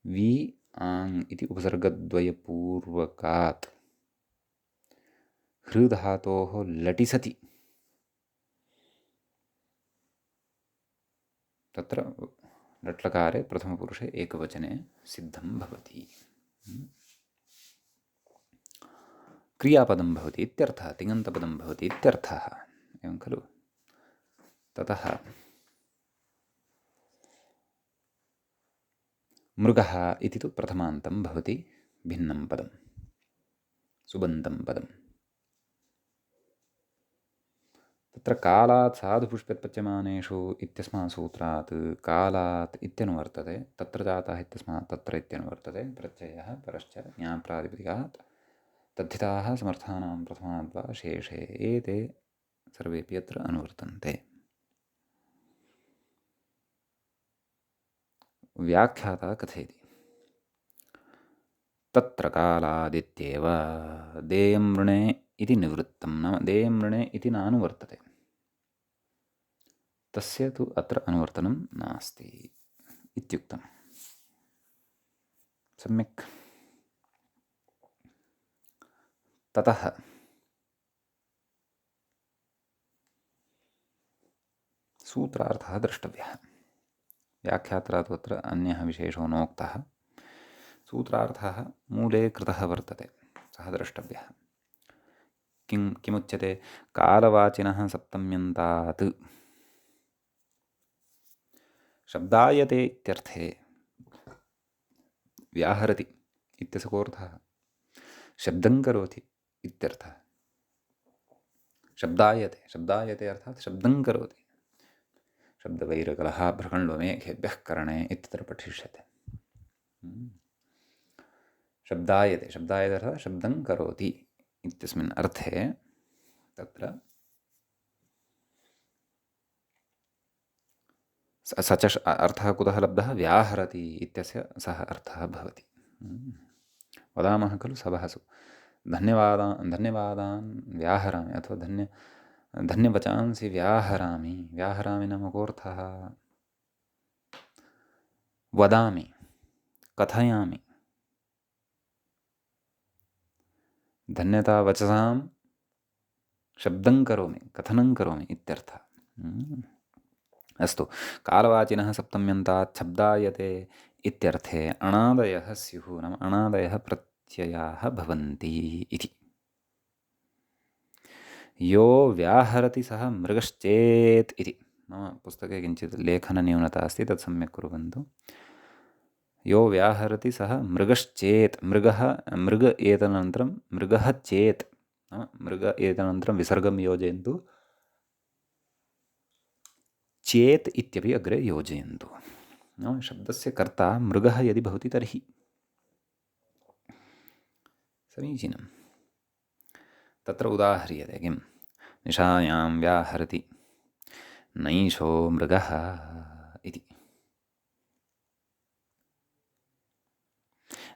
वि आङ् इति उपसर्गद्वयपूर्वकात् हृधातोः लटिसति तत्र लट्लकारे प्रथमपुरुषे एकवचने सिद्धं भवति। क्रियापदं भवति इत्यर्थः, तिङन्तपदं भवति इत्यर्थः। एवं खलु। ततः मृगः इति तु प्रथमान्तं भवति, भिन्नं पदं, सुबन्तं पदं। तत्र कालात् साधुपुष्पत्पच्यमानेषु इत्यस्मात् सूत्रात् कालात् इत्यनुवर्तते, तत्र जातः इत्यस्मात् तत्र इत्यनुवर्तते, प्रत्ययः परश्च ज्ञाप्रातिपदिकात् तद्धिताः समर्थानां प्रथमाद्वा शेषे एते सर्वेपि अत्र अनुवर्तन्ते। व्याख्याता कथयति तत्र कालादित्येव देयं ऋणे इति निवृत्तं, नाम देयं ऋणे इति नानुवर्तते, तस्य तु अत्र अनुवर्तनं नास्ति इत्युक्तम्। सम्यक्। ततः सूत्रार्थः द्रष्टव्यः। व्याख्यात्रा तु अत्र अन्यः विशेषो नोक्तः, सूत्रार्थः मूले कृतः वर्तते, सः द्रष्टव्यः। किमुच्यते? कालवाचिनः सप्तम्यन्तात् शब्दायते इत्यर्थे व्याहरति इत्यस्य कोऽर्थः? शब्दं करोति इत्यर्थः। शब्दायते अर्थात् शब्दं करोति। शब्दवैरकलः भ्रगण्डमेघेभ्यः करणे इत्यत्र पठिष्यते। शब्दायते अर्थात् शब्दं करोति इत्यस्मिन् अर्थे तत्र स च अर्थः कुतः लब्धः? व्याहरति इत्यस्य सः अर्थः भवति। वदामः खलु सभासु धन्यवादान् व्याहरामि अथवा धन्यवचांसि व्याहरामि। व्याहरामि नाम कोऽर्थः? वदामि, कथयामि, धन्यतावचसां शब्दं करोमि, कथनं करोमि इत्यर्थः। अस्तु, कालवाचिनः सप्तम्यन्तात् शब्दायते इत्यर्थे अणादयः स्युः, नाम अणादयः प्रत्ययाः भवन्ति इति। यो व्याहरति सः मृगश्चेत् इति। मम पुस्तके किञ्चित् लेखनन्यूनता अस्ति, तत् सम्यक् कुर्वन्तु। यो व्याहरति सः मृगश्चेत्, मृग एतदनन्तरं मृगः चेत्, नाम मृग एतदनन्तरं विसर्गं योजयन्तु, चेत् इत्यपि अग्रे योजयन्तु। नाम शब्दस्य कर्ता मृगः यदि भवति तर्हि समीचीनं। तत्र उदाह्रियते किं? निशायां व्याहरति नैषो मृगः इति।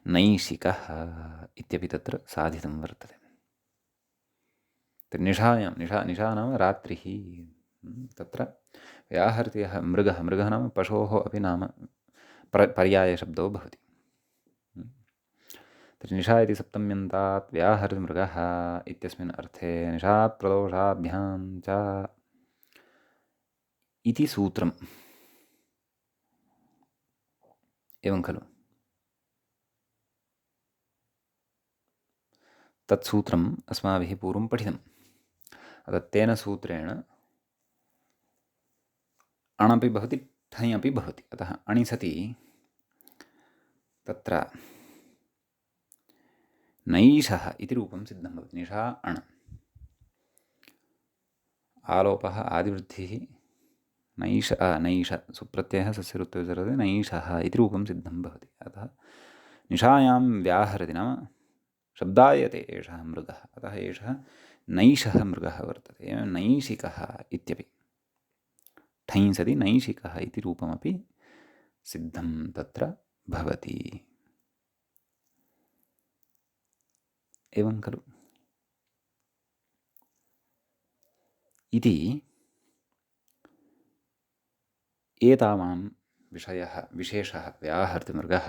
नैशिकः इत्यपि तत्र साधितं वर्तते। निशायां, निशा नाम रात्रिः। तत्र व्याहरति यः मृगः, मृगः नाम पशोः अपि नाम पर्यायशब्दो भवति। तर्हि निशा इति सप्तम्यन्तात् व्याहरति मृगः इत्यस्मिन् अर्थे निशात् प्रदोषाभ्यां च इति सूत्रम्। एवं खलु? तत्सूत्रम् अस्माभिः पूर्वं पठितम्। अतः तेन सूत्रेण अणपि भवति, ठञ् अपि भवति। अतः अणि सति तत्र नैषः इति रूपं सिद्धं भवति। निशा अण, आलोपः आदिवृद्धिः, नैष सुप्रत्ययः सस्यऋत्वे विसर्जते, नैषः इति रूपं सिद्धं भवति। अतः निशायां व्याहरति नाम शब्दायते एषः मृगः, अतः एषः नैषः मृगः वर्तते। एवं नैशिकः इत्यपि ठञ् सति नैशिकः इति रूपमपि सिद्धं तत्र भवति। एवं खलु? इति एतावान् विशेषः व्याहरति मृगः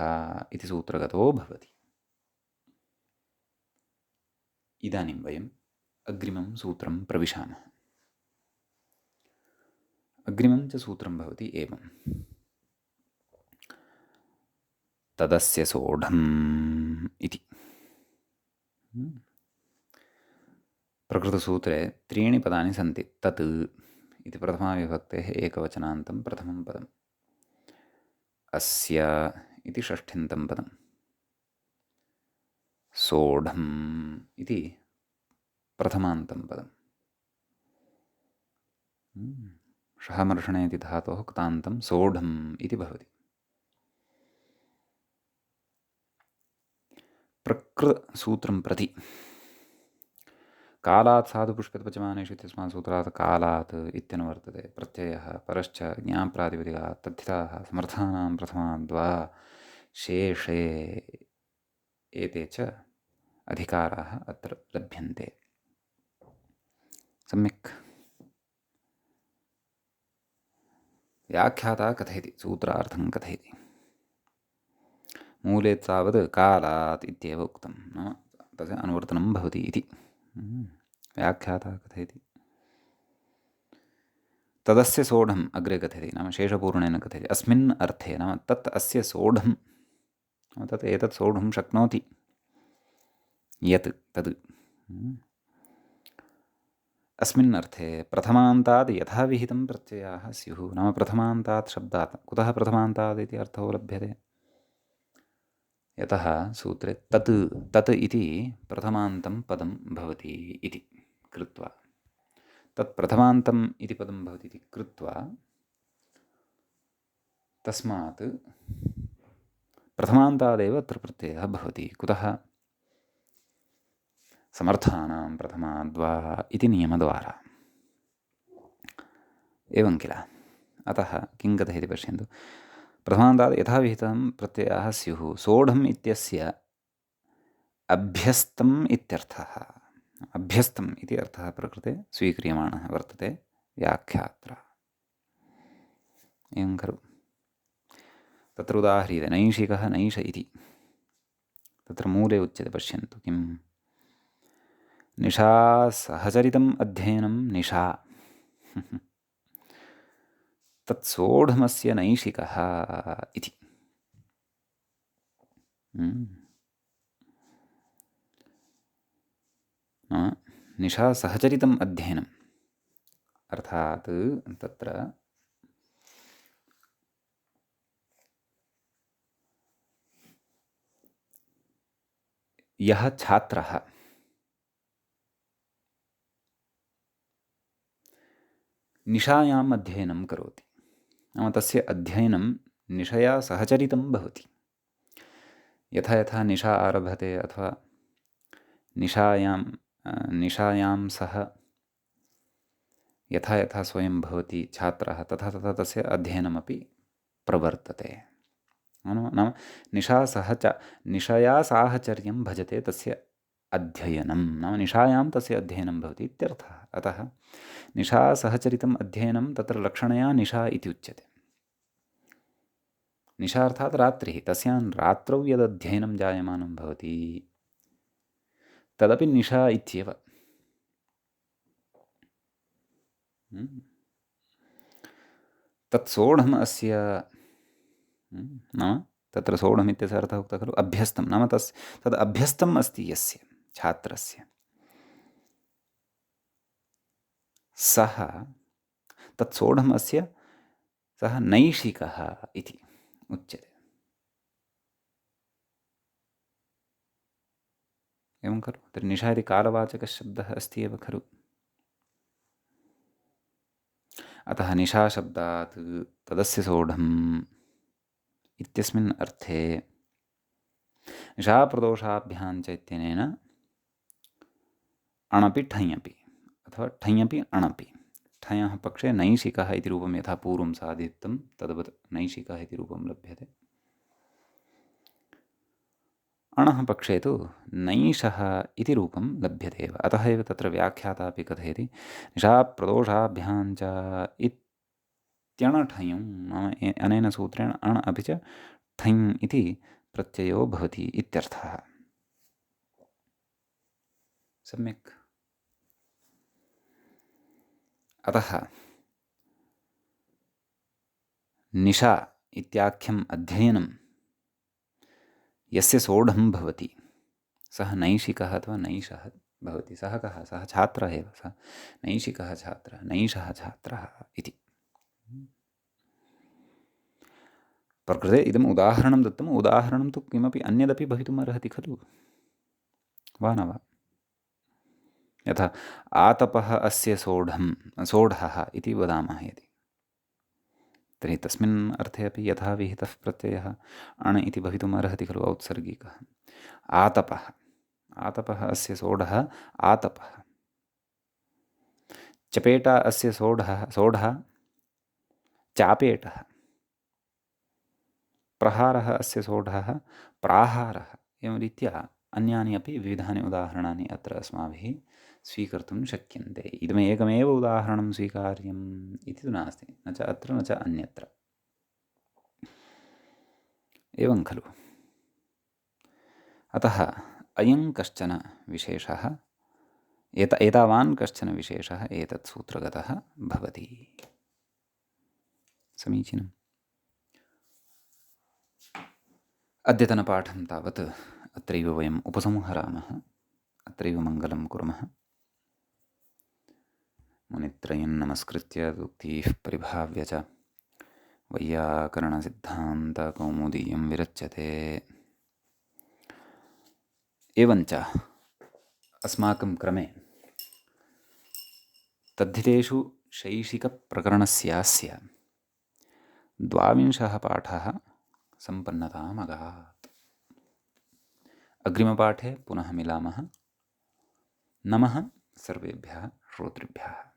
इति सूत्रगतो भवति। इदानीं वयम् अग्रिमं सूत्रं प्रविशामः। अग्रिमं च सूत्रं भवति एवं। तदस्य सोढम् इति। प्रकृतसूत्रे त्रीणि पदानि सन्ति। तत् इति प्रथमाविभक्तेः एकवचनान्तं प्रथमं पदम्, अस्य इति षष्ठ्यन्तं पदम्, सोढम् इति प्रथमान्तं पदम्, शहमर्षणे इति धातोः क्तान्तं सोढम् इति भवति। प्रकृतसूत्रं प्रति कालात् साधुपुष्पितपचमानेषु इत्यस्मात् सूत्रात् कालात् इत्यनुवर्तते। प्रत्ययः परश्च ज्ञाप्रातिपदिकात् तद्धिताः समर्थानां प्रथमाद्वा शेषे एते च अधिकाराः अत्र लभ्यन्ते। सम्यक् व्याख्याता कथयति, सूत्रार्थं कथयति। मूले तावत् कालात् इत्येव उक्तं, नाम तस्य अनुवर्तनं भवति इति। व्याख्याता कथयति। तदस्य सोढम् अग्रे कथयति, नाम शेषपूर्णेन कथयति। अस्मिन् अर्थे नाम तत् अस्य सोढं, तत् एतत् सोढुं शक्नोति, यत् तद्। अस्मिन् अर्थे प्रथमान्ताद् यथाविहितं प्रत्ययाः स्युः, नाम प्रथमान्तात् शब्दात्। कुतः प्रथमान्तात् इति अर्थो लभ्यते? यतः सूत्रे तत् इति प्रथमान्तं पदं भवति इति कृत्वा, तत् प्रथमान्तम् इति पदं भवति इति कृत्वा, तस्मात् प्रथमान्तादेव अत्र प्रत्ययः भवति। कुतः? समर्थानां प्रथमाद्वा इति नियमद्वारा। एवं किल? अतः किं कथयति इति पश्यन्तु। प्रथमान्तात् यथाविहितं प्रत्ययाः स्युः। सोढम् इत्यस्य अभ्यस्तम् इत्यर्थः। अभ्यस्तम् इति अर्थः प्रकृते स्वीक्रियमाणः वर्तते व्याख्यात्रा। एवं खलु। तत्र उदाह्रियते नैषिकः नैष इति। तत्र मूले उच्यते पश्यन्तु किं निशा सहचरितम् अध्ययनं निशा तत्सोढमस्य नैषिकः इति। निशा सहचरितम् अध्ययनम् अर्थात् तत्र यः छात्रः निशायाम् अध्ययनं करोति, नाम तस्य अध्ययनं निशया सहचरितं भवति। यथा यथा निशा आरभते अथवा निशायां सः यथा यथा स्वयं भवति छात्रः तथा तथा तस्य अध्ययनमपि प्रवर्तते। नाम निशया साहचर्यं भजते तस्य अध्ययनं, नाम निशायां तस्य अध्ययनं भवति इत्यर्थः। अतः निशा सहचरितम् अध्ययनं तत्र लक्षणया निशा इति उच्यते। निशा अर्थात् रात्रिः, तस्यां रात्रौ यदध्ययनं जायमानं भवति तदपि निशा इत्येव। तत्सोढम् अस्य नाम तत्र सोढम् इत्यस्य अर्थः उक्तः खलु अभ्यस्तं, नाम तद् अभ्यस्तम् अस्ति यस्य छात्रस्य सः तत्सोढम् अस्य सः नैषिकः इति उच्यते। एवं खलु। तर्हि निशा इति कालवाचकशब्दः अस्ति एव खलु। अतः निशाशब्दात् तदस्य सोढम् इत्यस्मिन् अर्थे निशाप्रदोषाभ्यां च इत्यनेन अणपि ठञ्यपि अथवा ठञ्यपि अणपि। ठञः पक्षे नैषिकः इति रूपं यथा पूर्वं साधितं तद्वत् नैषिकः इति रूपं लभ्यते। अणः पक्षे तु नैषः इति रूपं लभ्यते एव। अतः एव तत्र व्याख्याता अपि कथयति निशाप्रदोषाभ्यां च इत्यणठञं, नाम अनेन सूत्रेण अण् अपि च ठञ् इति प्रत्ययो भवति इत्यर्थः। सम्यक्। अतः निशा इत्याख्यम् अध्ययनं यस्य सोढं भवति सः नैषिकः अथवा नैषः भवति। सः कः? सः छात्रः एव। सः नैषिकः छात्रः, नैषः छात्रः इति। प्रकृते इदम् उदाहरणं दत्तम्। उदाहरणं तु किमपि अन्यदपि भवितुम् अर्हति खलु, वा न वा? यथा आतपः अस्य सोढः इति वदामः यदि, तर्हि तस्मिन् अर्थे अपि यथा विहितः प्रत्ययः अण् इति भवितुम् अर्हति खलु, औत्सर्गिकः। आतपः अस्य सोढः आतपः। चपेटा अस्य सोढः चापेटः। प्रहारः अस्य सोढः प्राहारः। एवं रीत्या अन्यानि अपि विविधानि उदाहरणानि अत्र अस्माभिः स्वीकर्तुं शक्यन्ते। इदमेकमेव उदाहरणं स्वीकार्यम् इति तु नास्ति, न च अत्र न च अन्यत्र। एवं खलु। अतः अयं कश्चन विशेषः, एतावान् कश्चन विशेषः एतत् सूत्रगतः भवति। समीचीनम्। अद्यतनपाठं तावत् अत्रैव वयम् उपसंहरामः। अत्रैव मङ्गलं कुर्मः। मुनित्रयं नमस्कृत्य उक्तिः परिभाव्य च वैयाकरणसिद्धान्तकौमुदीयं विरच्यते। एवञ्च अस्माकं क्रमे तद्धितेषु शैषिकप्रकरणस्यास्य 12 पाठः सम्पन्नतामगात्। अग्रिमपाठे पुनः मिलामः। नमः सर्वेभ्यः श्रोतृभ्यः।